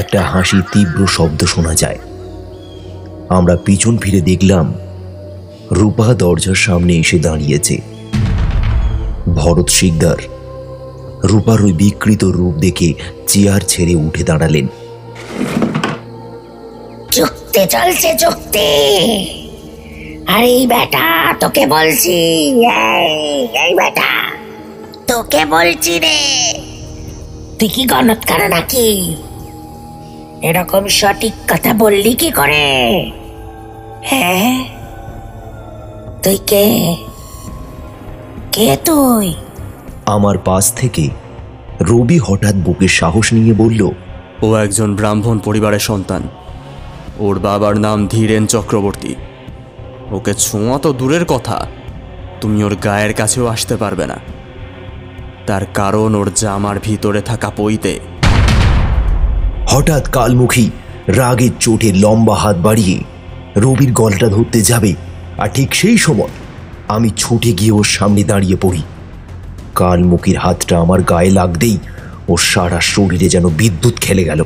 একটা হাসি তীব্র শব্দ শোনা যায়। আমরা পিছন ফিরে দেখলাম রূপা দরজার সামনে এসে দাঁড়িয়েছে। ভরত শিকদার রূপার ওই বিকৃত রূপ দেখে চেয়ার ছেড়ে উঠে দাঁড়ালেন। চুক্তি চলছে, চুক্তি। আর এই বেটা তোকে বলছি, এই বেটা তোকে বলছি রে, তুই কি গণৎকার নাকি? এরকম সঠিক কথা বললি কি করে? হ্যাঁ, তুই কে? কে তুই? আমার পাশ থেকে রবি হঠাৎ বুকের সাহস নিয়ে বলল, ও একজন ব্রাহ্মণ পরিবারের সন্তান। ওর বাবার নাম ধীরেন চক্রবর্তী। ওকে ছোঁয়া তো দূরের কথা, তুমি ওর গায়ের কাছেও আসতে পারবে না। তার কারণ ওর জামার ভিতরে থাকা পইতে। হঠাৎ কালমুখী রাগের চোটে লম্বা হাত বাড়িয়ে রবির গলাটা ধরতে যাবে, আর ঠিক সেই সময় আমি ছুটে গিয়ে ওর সামনে দাঁড়িয়ে পড়ি। কালমুখীর হাতটা আমার গায়ে লাগতেই ওর সারা শরীরে যেন বিদ্যুৎ খেলে গেল।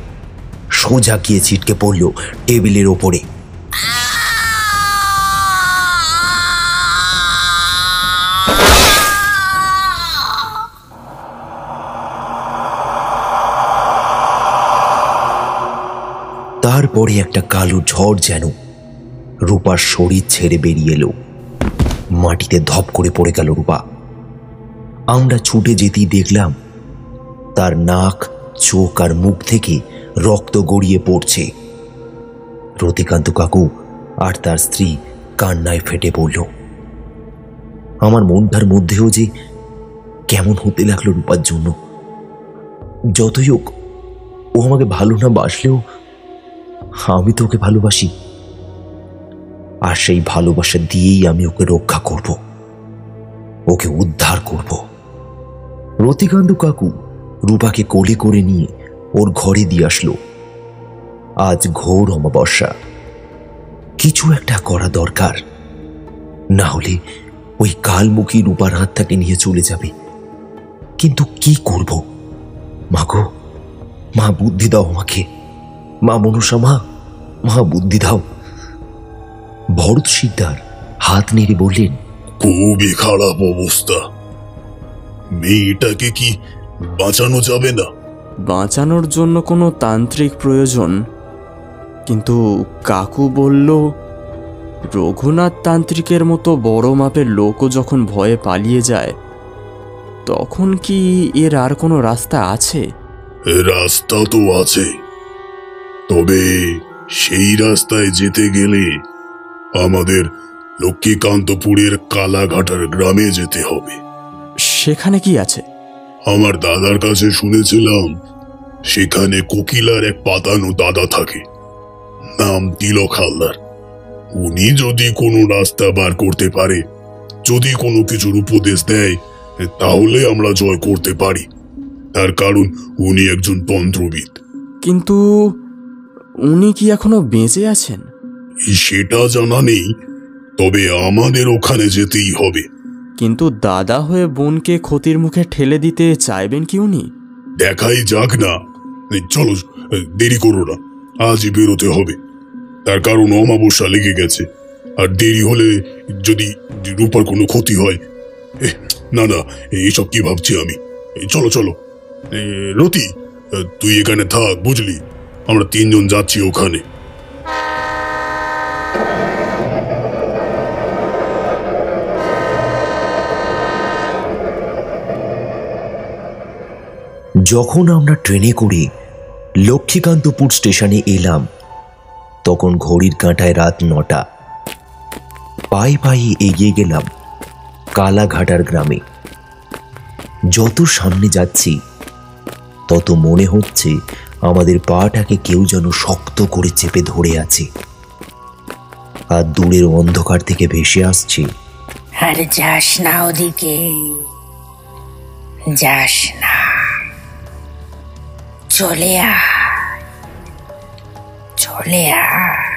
সোজা গিয়ে ছিটকে পড়ল টেবিলের ওপরে। তারপরে একটা কালো ঝড় যেন রূপার শরীর ছেড়ে বেরিয়ে এলো। মাটিতে ধপ করে পড়ে গেল রূপা। আমরা ছুটে যেতেই দেখলাম তার নাক, চোখ আর মুখ থেকে রক্ত গড়িয়ে পড়ছে। রতিকান্ত কাকু আর তার স্ত্রী কান্নায় ফেটে পড়ল। আমার মনটার মধ্যেও যে কেমন হতে লাগলো রূপার জন্য। যতই হোক, ও আমাকে ভালো না বাসলেও আমি তো ওকে ভালোবাসি, আর সেই ভালোবাসা দিয়েই আমি ওকে রক্ষা করব, ওকে উদ্ধার করব। রতিকান্ত কাকু রূপাকে কোলে করে নিয়ে ওর ঘরে দিয়ে আসলো। আজ ঘোর অমাবস্যা, কিছু একটা করা দরকার, না হলে ওই কালমুখী রূপার আত্মাকে নিয়ে চলে যাবে। কিন্তু কি করব? মা গো, মা বুদ্ধি দাও আমাকে, মা মনসা, মা বুদ্ধি দাও। ভরত শিকদার হাত নেড়ে বললেন, খুবই খারাপ অবস্থা, মেয়েটাকে কি বাঁচানো যাবে না? বাঁচানোর জন্য কোনো তান্ত্রিক প্রয়োজন, কিন্তু কাকু বলল রঘুনাথ তান্ত্রিকের মতো বড় মাপের লোকও যখন ভয়ে পালিয়ে যায়, তখন কি এর আর কোনো রাস্তা আছে? রাস্তা তো আছে, তবে সেই রাস্তায় যেতে গেলে আমাদের লক্ষ্মীকান্তপুরের কালাঘাটার গ্রামে যেতে হবে। সেখানে কি আছে? আমার দাদার কাছে শুনেছিলাম সেখানে কোকিলার এক পাতানো দাদা থাকে, নাম তিলক হালদার। উনি যদি কোনো রাস্তা বার করতে পারে, যদি কোনো কিছুর উপদেশ দেয়, তাহলে আমরা জয় করতে পারি। তার কারণ উনি একজন তন্ত্রবিদ। কিন্তু উনি কি এখনো বেঁচে আছেন? সেটা জানা নেই, তবে আমাদের ওখানে যেতেই হবে। কিন্তু দাদা হয়ে বোনকে ক্ষতির মুখে ঠেলে দিতে চাইবেন কি উনি? দেখাই যাক না। চলো, দেরি করো না, আজই বেরোতে হবে। তার কারণ অমাবস্যা লেগে গেছে, আর দেরি হলে যদি রূপার কোনো ক্ষতি হয়। না না, এইসব কি ভাবছি আমি। চলো চলো, রতি তুই এখানে থাক, বুঝলি? আমরা তিনজন যাচ্ছি ওখানে। যখন আমরা ট্রেনে করে লক্ষ্মীকান্তপুর স্টেশনে এলাম, তখন ঘড়ির কাঁটায় রাত 9টা। পায়ে পায়ে এগিয়ে গেলাম কালাঘাটার গ্রামে। যত সামনে যাচ্ছি তত মনে হচ্ছে আমাদের পাটাকে কেউ যেন শক্ত করে চেপে ধরে আছে, আর দূরের অন্ধকার থেকে ভেসে আসছে, আর যাস না ওদিকে, যাস না, চলে আয়, চলে আয়,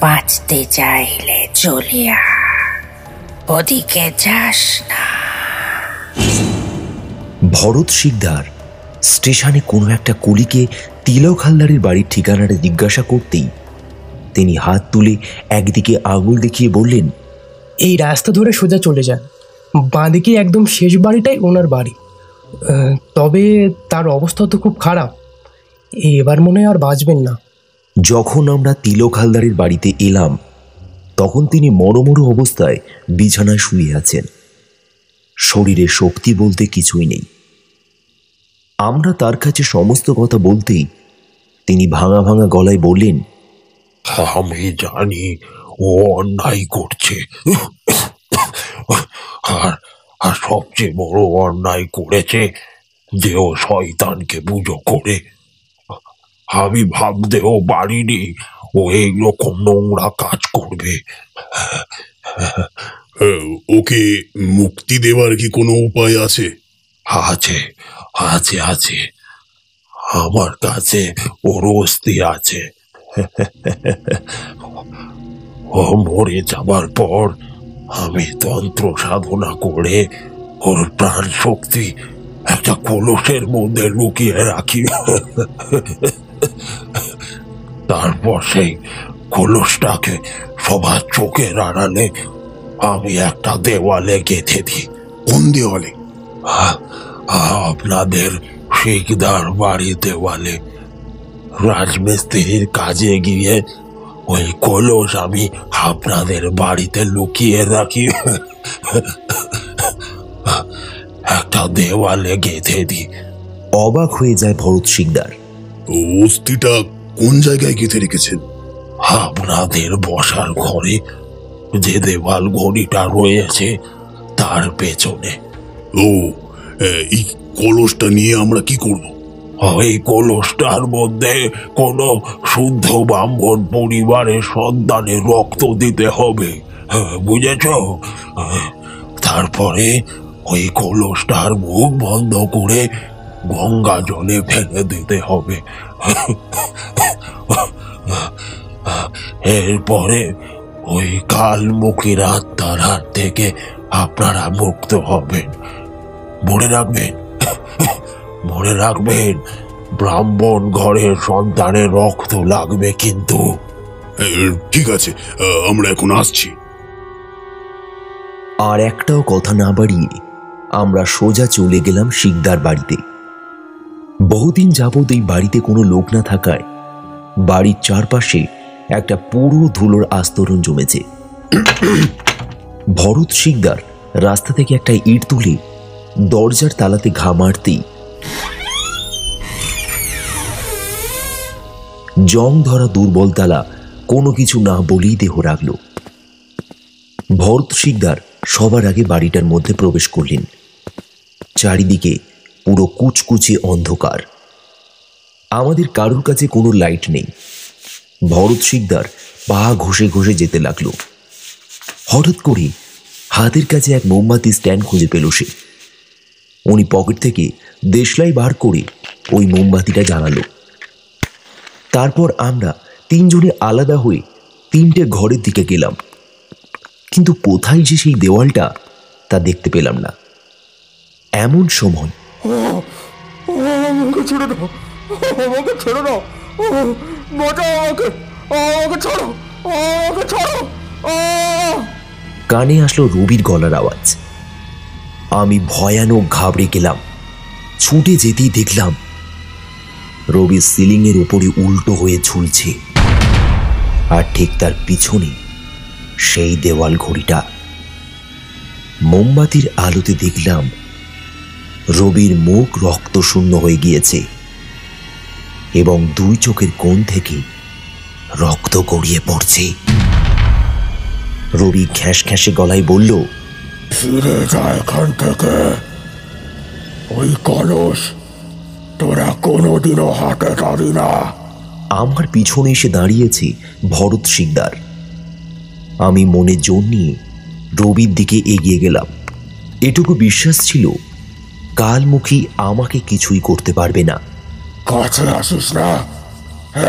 বাঁচতে চাইলে চলে আয়, ওদিকে যাস না। ভরত শিকদার স্টেশনে কোনো একটা কুলিকে তিলক হালদারের বাড়ির ঠিকানাটা জিজ্ঞাসা করতেই তিনি হাত তুলে একদিকে আঙুল দেখিয়ে বললেন, এই রাস্তা ধরে সোজা চলে যান, বাঁদিকে একদম শেষ বাড়িটাই ওনার বাড়ি। তবে তার অবস্থা তো খুব খারাপ, এবার মনে হয় আর বাঁচবেন না। যখন আমরা তিলক হালদারের বাড়িতে এলাম, তখন তিনি মরমরু অবস্থায় বিছানায় শুয়ে আছেন, শরীরে শক্তি বলতে কিছুই নেই। আমরা তার কাছে সমস্ত কথা বলতেই তিনি ভাঙা ভাঙা গলায় বললেন, আমি জানি ও অন্যায় করছে, আর সবচেয়ে বড় অন্যায় করেছে যে ও শয়তানকে পুজো করে। আমি ভাবতেও পারিনি ও এইরকম নোংরা কাজ করবে। ওকে মুক্তি দেওয়ার কি কোনো উপায় আছে? আছে আছে আছে, আমার কাছে ওর অস্থি আছে। ও মরে যাবার পর আমি তন্ত্র সাধনা করে ওর প্রাণ শক্তি একটা কলসের মধ্যে লুকিয়ে রাখি। তারপর সেই কলসটাকে সবার চোখের আড়ালে আমি একটা দেওয়ালে গেঁথে দিই। কোন দেওয়ালে? আপনাদের শিকদার বাড়ি দেওয়ালে। রাজমিস্ত্রির কাজে গিয়ে ওই কলস আমি আপনাদের বাড়িতে লুকিয়ে রাখি, একটা দেওয়ালে গেঁথে দিই। অবাক হয়ে যায় ভরত শিকদার। অস্থিটা কোন জায়গায় গেঁথে রেখেছেন? আপনাদের বসার ঘরে যে দেওয়াল ঘড়িটা রয়েছে তার পেছনে। ও, এই কলসটা নিয়ে আমরা কি করব? ওই কলসটার মধ্যে কোনো শুদ্ধ ব্রাহ্মণ পরিবারের সন্তানের রক্ত দিতে হবে, বুঝেছ? তারপরে ওই কলসটার মুখ বন্ধ করে গঙ্গা জলে ফেলে দিতে হবে। এরপরে ওই কালমুখীর আত্মার হাত থেকে আপনারা মুক্ত হবেন। মনে রাখবেন, মনে রাখবেন, ব্রাহ্মণ ঘরের সন্তানের রক্ত লাগবে কিন্তু। ঠিক আছে, আমরা এখন আসছি। আর একটাও কথা না বাড়িয়ে আমরা সোজা চলে গেলাম শিকদার বাড়িতে। বহুদিন যাবৎ এই বাড়িতে কোনো লোক না থাকায় বাড়ির চারপাশে একটা পুরো ধুলোর আস্তরণ জমেছে। ভরত শিকদার রাস্তা থেকে একটা ইট তুলে দরজার তালাতে ঘা মারতেই জং ধরা দুর্বল তালা কোনো কিছু না বলেই দেহ রাখল। ভরত শিকদার সবার আগে বাড়িটার মধ্যে প্রবেশ করলেন। চারিদিকে পুরো কুচকুচে অন্ধকার, আমাদের কারোর কাছে কোনো লাইট নেই। ভরত শিকদার পা ঘষে ঘষে যেতে লাগলো। হঠাৎ করে হাতের কাছে এক মোমবাতি স্ট্যান্ড খুঁজে পেল সে। উনি পকেট থেকে দেশলাই বার করে ওই মোমবাতিটা জ্বালালো। তারপর আমরা তিনজনে আলাদা হয়ে তিনটে ঘরের দিকে গেলাম, কিন্তু কোথায় যে সেই দেওয়ালটা তা দেখতে পেলাম না। এমন সময় কানে আসলো রবির গলার আওয়াজ। আমি ভয়ানক ঘাবড়ে গেলাম। ছুটে যেতেই দেখলাম রবি সিলিং এর উপরে উল্টো হয়ে ঝুলছে, আর ঠিক তার পিছনে সেই দেওয়াল ঘড়িটা। মোমবাতির আলোতে দেখলাম রবির মুখ রক্তশূন্য হয়ে গিয়েছে এবং দুই চোখের কোণ থেকে রক্ত গড়িয়ে পড়ছে। রবি খ্যাঁস খ্যাঁসে গলায় বলল, ফিরে যা এখান থেকে। ওই কলস তোরা কোনোদিনও হাতে পাবি না। আমার পিছনে এসে দাঁড়িয়েছে ভরত শিকদার। আমি মনে জোর নিয়ে রবির দিকে এগিয়ে গেলাম। এটুকু বিশ্বাস ছিল কালমুখী আমাকে কিছুই করতে পারবে না। কাছে আসিস না,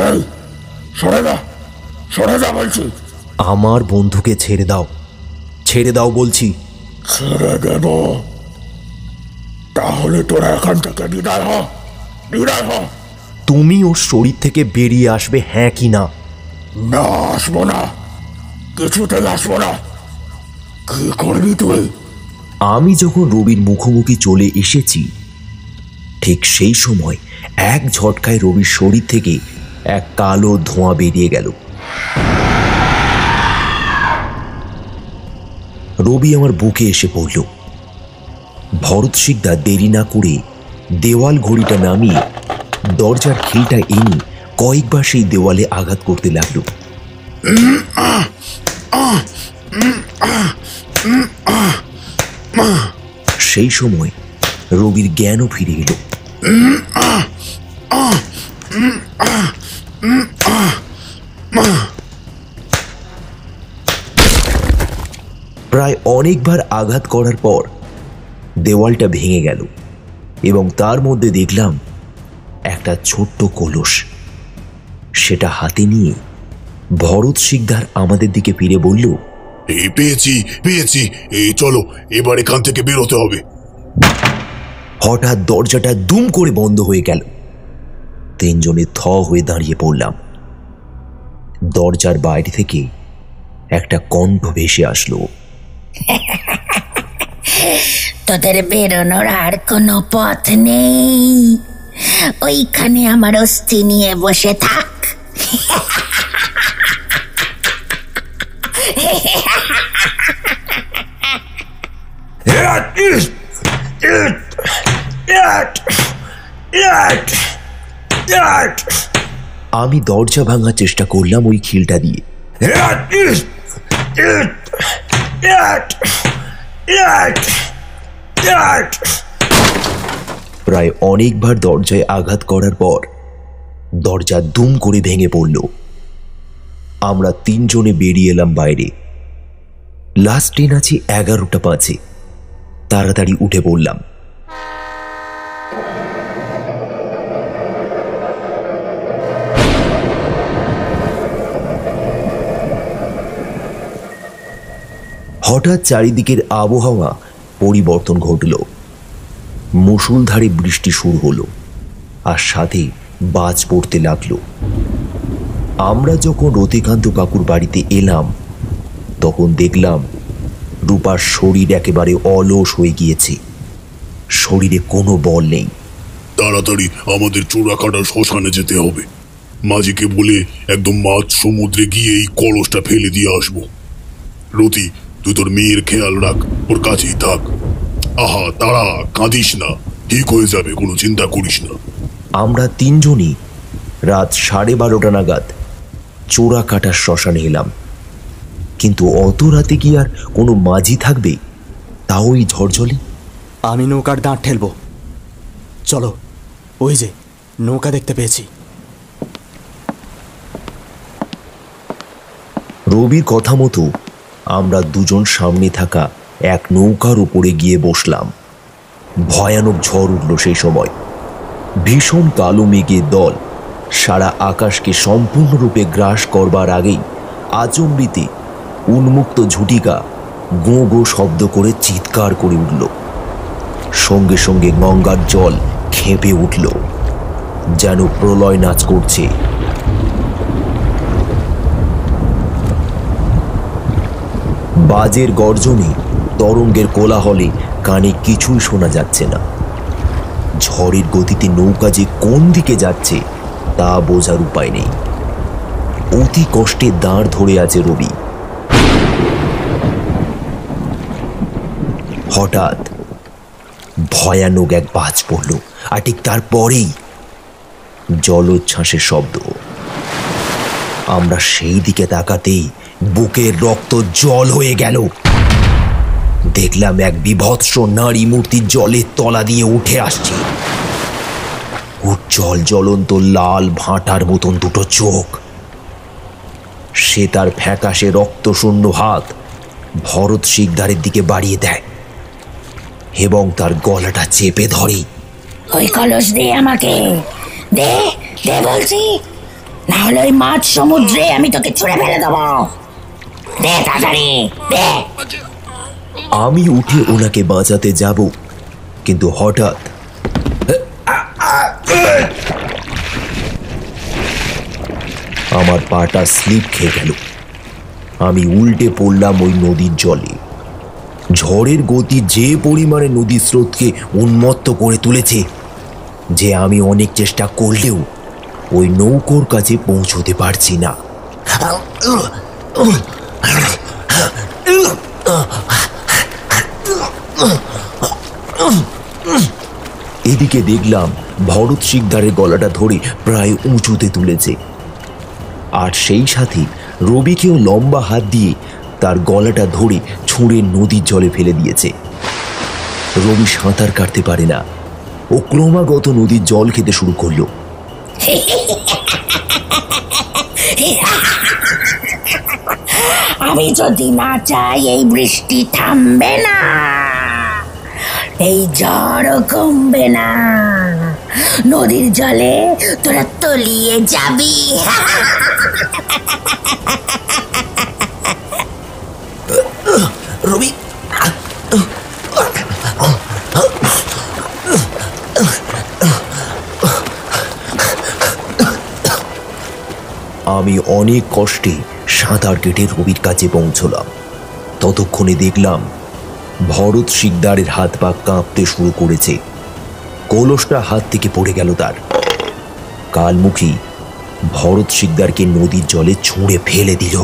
এই সরে যা, সরে যা বলছি। আমার বন্ধুকে ছেড়ে দাও, ছেড়ে দাও বলছি। ছেড়ে দেব? তাহলে তোরা এখান থেকে বিদায় হ, বিদায় হ। তুমি ওর শরীর থেকে বেরিয়ে আসবে, হ্যাঁ কি না? না, আসবো না, কিছুতেই আসবো না। কি করবি তুই? আমি যখন রবির মুখোমুখি চলে এসেছি ঠিক সেই সময় এক ঝটকায় রবির শরীর থেকে এক কালো ধোঁয়া বেরিয়ে গেল। রবি আমার বুকে এসে পড়ল। ভরত শিকদার দেরি না করে দেওয়াল ঘড়িটা নামিয়ে দরজার খিলটা এনে কয়েকবার সেই দেওয়ালে আঘাত করতে লাগলো। সেই সময় রবির জ্ঞানও ফিরে এলো। প্রায় অনেকবার আঘাত করার পর দেওয়ালটা ভেঙে গেল এবং তার মধ্যে দেখলাম একটা ছোট্ট কলস। সেটা হাতে নিয়ে ভরত শিকদার আমাদের দিকে ফিরে বলল, পেয়েছি পেয়েছি, চলো এবার এখান থেকে বেরোতে হবে। হঠাৎ দরজাটা দুম করে বন্ধ হয়ে গেল। তিনজনে থ হয়ে দাঁড়িয়ে পড়লাম। দরজার বাইরে থেকে একটা কণ্ঠ ভেসে আসলো, তোদের বেরোনোর আর কোনো পথ নেই, ওইখানে আমার অস্থি নিয়ে বসে থাক। আমি দরজা ভাঙার চেষ্টা করলাম ওই খিলটা দিয়ে। প্রায় অনেকবার দরজায় আঘাত করার পর দরজা দুম করে ভেঙে পড়ল। আমরা তিনজনে বেরিয়ে এলাম বাইরে। লাস্ট ট্রেন আছে 11টা 5-এ। তাড়াতাড়ি উঠে পড়লাম। হঠাৎ চারিদিকের আবহাওয়া পরিবর্তন ঘটল। মুষলধারে বৃষ্টি শুরু হলো, আর সাথে বাজ পড়তে লাগলো। আমরা যখন রতিকান্ত কাকুর বাড়িতে এলাম তখন দেখলাম রূপার শরীর একেবারে অলস হয়ে গিয়েছে, শরীরে কোনো বল নেই। তাড়াতাড়ি আমাদের চোরাকাটা শ্মশানে যেতে হবে। মাঝিকে বলে একদম মাঝ সমুদ্রে গিয়ে এই কলসটা ফেলে দিয়ে আসবো। রতি, তুই তোর মেয়ের খেয়াল রাখ, ওর কাছেই থাক। আহা তারা, কাঁদিস না, ঠিক হয়ে যাবে, কোনো চিন্তা করিস না। আমরা তিনজনই রাত 12:30 নাগাদ চোরাকাটার শ্মশানে এলাম। কিন্তু অত রাতে কি আর কোনো মাঝি থাকবে, তাও এই ঝড়ঝলে? আমি নৌকার দাঁড় ঠেলবো, চলো। ওই যে নৌকা দেখতে পেয়েছি। রবির কথা মতো আমরা দুজন সামনে থাকা এক নৌকার উপরে গিয়ে বসলাম। ভয়ানক ঝড় উঠল সেই সময়। ভীষণ কালো মেঘের দল সারা আকাশকে সম্পূর্ণরূপে গ্রাস করবার আগেই আচমরিতে উন্মুক্ত ঝুটিকা গো গো শব্দ করে চিৎকার করে উঠল। সঙ্গে সঙ্গে গঙ্গার জল খেপে উঠল, যেন প্রলয় নাচ করছে। বাজের গর্জনে, তরঙ্গের কোলাহলে কানে কিছুই শোনা যাচ্ছে না। ঝড়ের গতিতে নৌকা যে কোন দিকে যাচ্ছে তা বোঝার উপায় নেই। অতি কষ্টে দাঁড় ধরে আছে রবি। হঠাৎ ভয়ানক এক বাজ পড়ল, আর ঠিক তারপরেই জলোচ্ছ্বাসের শব্দ। আমরা সেই দিকে তাকাতেই বুকের রক্ত জল হয়ে গেল। দেখলাম এক বিভৎস নারী মূর্তি জলের তলা দিয়ে উঠে আসছে। উজ্জ্বল জ্বলন্ত লাল ভাঁটার মতন দুটো চোখ। সে তার ফ্যাকাশে রক্তশূন্য হাত ভরত শিকদারের দিকে বাড়িয়ে দেয় এবং তার গলাটা চেপে ধরে। ওই কলস দে আমাকে, দে দে বলছি, না হলে ওই মাঝ সমুদ্রে আমি তোকে ছুঁড়ে ফেলে দেবো। দে তাড়াতাড়ি দে। আমি উঠে ওনাকে বাঁচাতে যাব, কিন্তু হঠাৎ আমার পাটা স্লিপ খেয়ে গেল। আমি উল্টে পড়লাম ওই নদীর জলে। ঝড়ের গতি যে পরিমাণে নদীর স্রোতকে উন্মত্ত করে তুলেছে যে আমি অনেক চেষ্টা করলেও ওই নৌকোর কাছে পৌঁছতে পারছি না। এদিকে দেখলাম ভরত শিকদারের গলাটা ধরে প্রায় উঁচুতে তুলেছে, আর সেই সাথে রবিকেও লম্বা হাত দিয়ে তার গলাটা ধরে ছুঁড়ে নদীর জলে ফেলে দিয়েছে। রবি সাঁতার কাটতে পারে না, ও ক্রমাগত নদীর জল খেতে শুরু করলো। আমি যদি না চাই এই বৃষ্টি থামবে না, এই ঝড়ও কমবে না, নদীর জলে তোরা তলিয়ে যাবি। রবি, আমি অনেক কষ্টে সাঁতার কেটে রবির কাছে পৌঁছলাম। ততক্ষণে দেখলাম ভরত শিকদারের হাত পা কাঁপতে শুরু করেছে। কলসটা হাত থেকে পড়ে গেল তার। কালমুখী ভরত শিকদারকে নদীর জলে ছুঁড়ে ফেলে দিল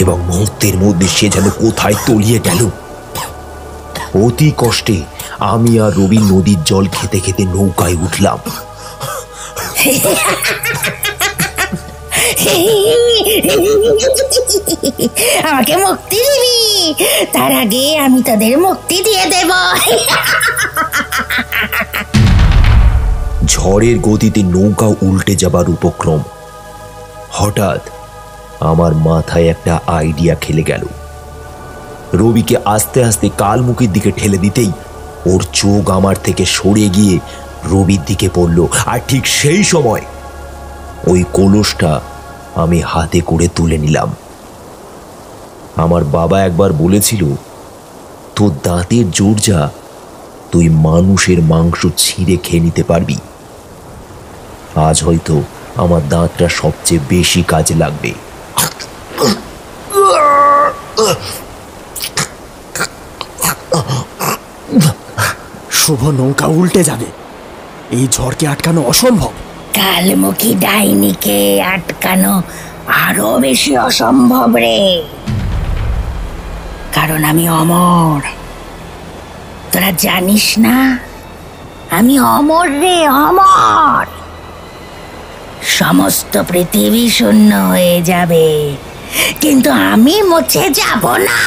এবং মুহূর্তের মধ্যে সে যেন কোথায় তলিয়ে গেল। অতি কষ্টে আমি আর রবি নদীর জল খেতে খেতে নৌকায় উঠলাম। আমাকে মুক্তি দিবি, তার আগে আমি তাদের মুক্তি দিয়ে দেব। ঝড়ের গতিতে নৌকা উল্টে যাবার উপক্রম। হঠাৎ আমার মাথায় একটা আইডিয়া খেলে গেল। রবিকে আস্তে আস্তে কালমুখীর দিকে ঠেলে দিতেই ওর চোখ আমার থেকে সরে গিয়ে রবির দিকে পড়ল। আর ঠিক সেই সময় ওই কলসটা আমি হাতে করে তুলে নিলাম। আমার বাবা একবার বলেছিল, তোর দাঁতের জোর যা, তুই মানুষের মাংস ছিঁড়ে খেয়ে নিতে পারবি। আজ হয়তো আমার দাঁতটা সবচেয়ে বেশি কাজে লাগবে। শুভ, নৌকা উল্টে যাবে, এই ঝড়কে আটকানো অসম্ভব। কালমুখী ডাইনিকে আটকানো আরো বেশি অসম্ভব রে, কারণ আমি অমর। তোরা জানিস না আমি অমর রে, অমর। সমস্ত পৃথিবী শূন্য হয়ে যাবে, কিন্তু আমি মুছে যাব না।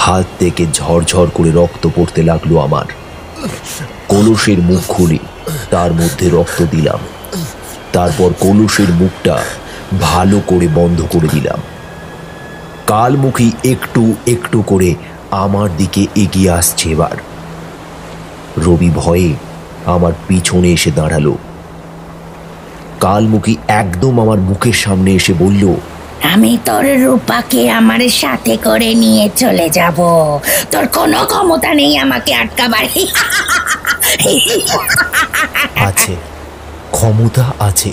হাত থেকে ঝরঝর করে রক্ত পড়তে লাগলো আমার। কলসের মুখ খুলে তার মধ্যে রক্ত দিলাম। তারপর কলসের মুখটা ভালো করে বন্ধ করে দিলাম। কালমুখী একটু একটু করে আমার দিকে এগিয়ে আসছে। এবার রবি ভয়ে আমার পিছনে এসে দাঁড়ালো। কালমুখী একদম আমার মুখের সামনে এসে বলল, আমি তোর রূপাকে আমার সাথে করে নিয়ে চলে যাব, তোর কোনো ক্ষমতা নেই আমাকে আটকাবার। আছে, ক্ষমতা আছে।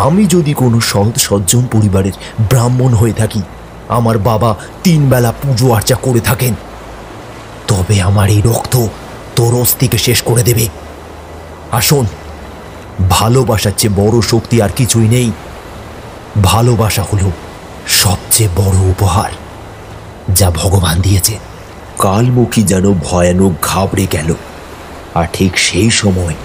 আমি যদি কোনো সৎ সজ্জন পরিবারের ব্রাহ্মণ হয়ে থাকি, আমার বাবা 3 বেলা পুজো আর্চা করে থাকেন, তবে আমার এই রক্ত তোর অস্থিকে শেষ করে দেবে। আসুন, ভালোবাসার চেয়ে বড় শক্তি আর কিছুই নেই। ভালোবাসা হলো সবচেয়ে বড় উপহার যা ভগবান দিয়েছে। কালমুখী যেন ভয়ানক ঘাবড়ে গেল। আর ঠিক সেই সময়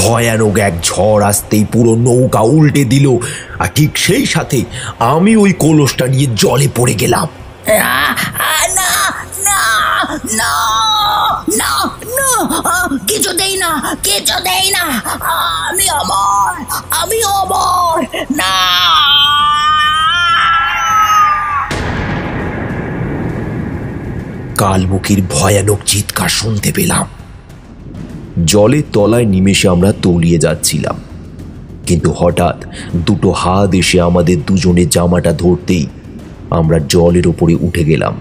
ভয়ানক এক ঝড় আসতেই পুরো নৌকা উল্টে দিল। আর ঠিক সেই সাথে আমি ওই কলসটা নিয়ে জলে পড়ে গেলাম। কিছুতেই না, কিছুতেই না, আমি অমর, আমি অমর না। কালমুখীর ভয়ানক চিৎকার শুনতে পেলাম। জলের তলায় নিমেষে আমরা তলিয়ে যাচ্ছিলাম, কিন্তু হঠাৎ দুটো হাত এসে আমাদের দুজনের জামাটা ধরতেই আমরা জলের ওপরে উঠে গেলাম।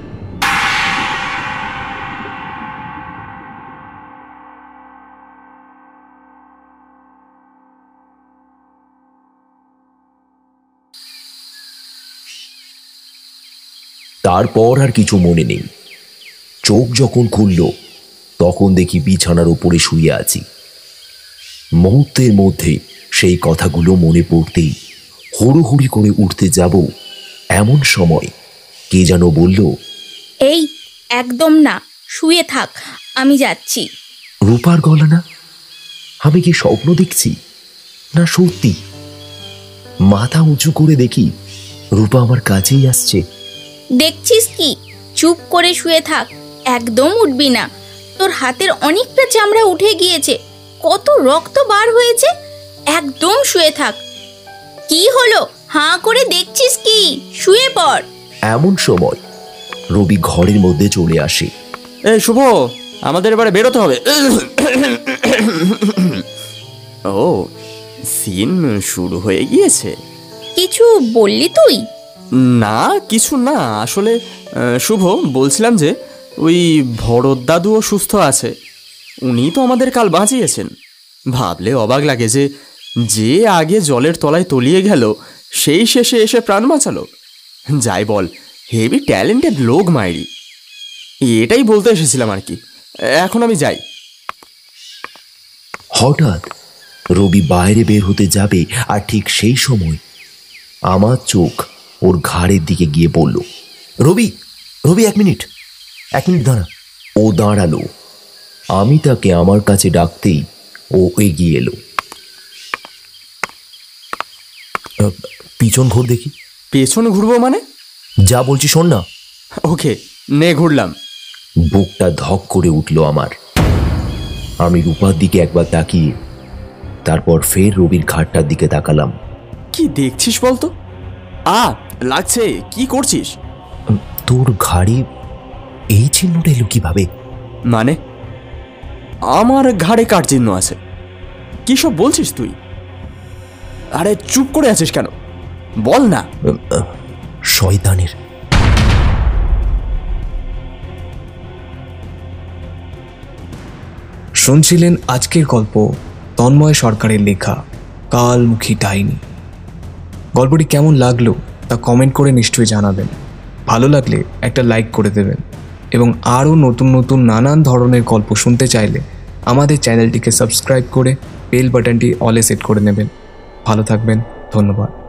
তারপর আর কিছু মনে নেই। চোখ যখন খুলল তখন দেখি বিছানার উপরে শুয়ে আছি। মুহূর্তের মধ্যে সেই কথাগুলো মনে পড়তেই হুড়োহুড়ি করে উঠতে যাব, এমন সময় কে যেন বলল, এই একদম না, শুয়ে থাক, আমি যাচ্ছি। রূপার গলা না? আমি কি স্বপ্ন দেখছি না সত্যি? মাথা উঁচু করে দেখি রূপা আমার কাছেই আসছে। দেখছিস কি? চুপ করে শুয়ে থাক, একদম উঠবি না। তোর হাতের অনেকটা চামড়া উঠে গিয়েছে, কত রক্ত বার হয়েছে। একদম শুয়ে থাক। কি হলো, হাঁ করে দেখছিস কি? শুয়ে পড়। এমন সময় রবি ঘরের মধ্যে চলে আসে। এই শুভ, আমাদের এবারে বেরোতে হবে। ও, সিন শুরু হয়ে গিয়েছে। কিছু বললি তুই? না, কিছু না। আসলে শুভ, বলছিলাম যে ওই ভরত দাদুও সুস্থ আছে। উনি তো আমাদের কাল বাঁচিয়েছেন। ভাবলে অবাক লাগে যে যে আগে জলের তলায় তলিয়ে গেল সেই শেষে এসে প্রাণ বাঁচালো। যাই বল, হেভি ট্যালেন্টেড লোক মাইরি। এটাই বলতে এসেছিলাম আর কি। এখন আমি যাই। হঠাৎ রবি বাইরে বের হতে যাবে, আর ঠিক সেই সময় আমার চোখ ওর ঘাড়ের দিকে গিয়ে বলল, রবি, রবি, 1 মিনিট দাঁড়া। ও দাঁড়ালো। আমি তাকে আমার কাছে ডাকতেই ও এগিয়ে এলো। পিছন ঘোর দেখি। পেছন ঘুরবো মানে? যা বলছি শোন না। ওকে, নে ঘুরলাম। বুকটা ধক করে উঠল আমার। আমি রূপার দিকে একবার তাকিয়ে তারপর ফের রবির ঘাটটার দিকে তাকালাম। কি দেখছিস বলতো? লাগছে, কি করছিস? তোর ঘাড়ে এই চিহ্নটা এলো কিভাবে? মানে আমার ঘাড়ে কার চিহ্ন আছে? কি সব বলছিস তুই? আরে চুপ করে আছিস কেন, বল না। শয়তানের। শুনছিলেন আজকের গল্প তন্ময় সরকারের লেখা কালমুখী ডাইনি। গল্পটি কেমন লাগলো তা কমেন্ট করে নিশ্চয়ই জানাবেন। ভালো লাগলে একটা লাইক করে দেবেন এবং আরও নতুন নতুন নানান ধরনের গল্প শুনতে চাইলে আমাদের চ্যানেলটিকে সাবস্ক্রাইব করে বেল বাটনটি অলে সেট করে নেবেন। ভালো থাকবেন, ধন্যবাদ।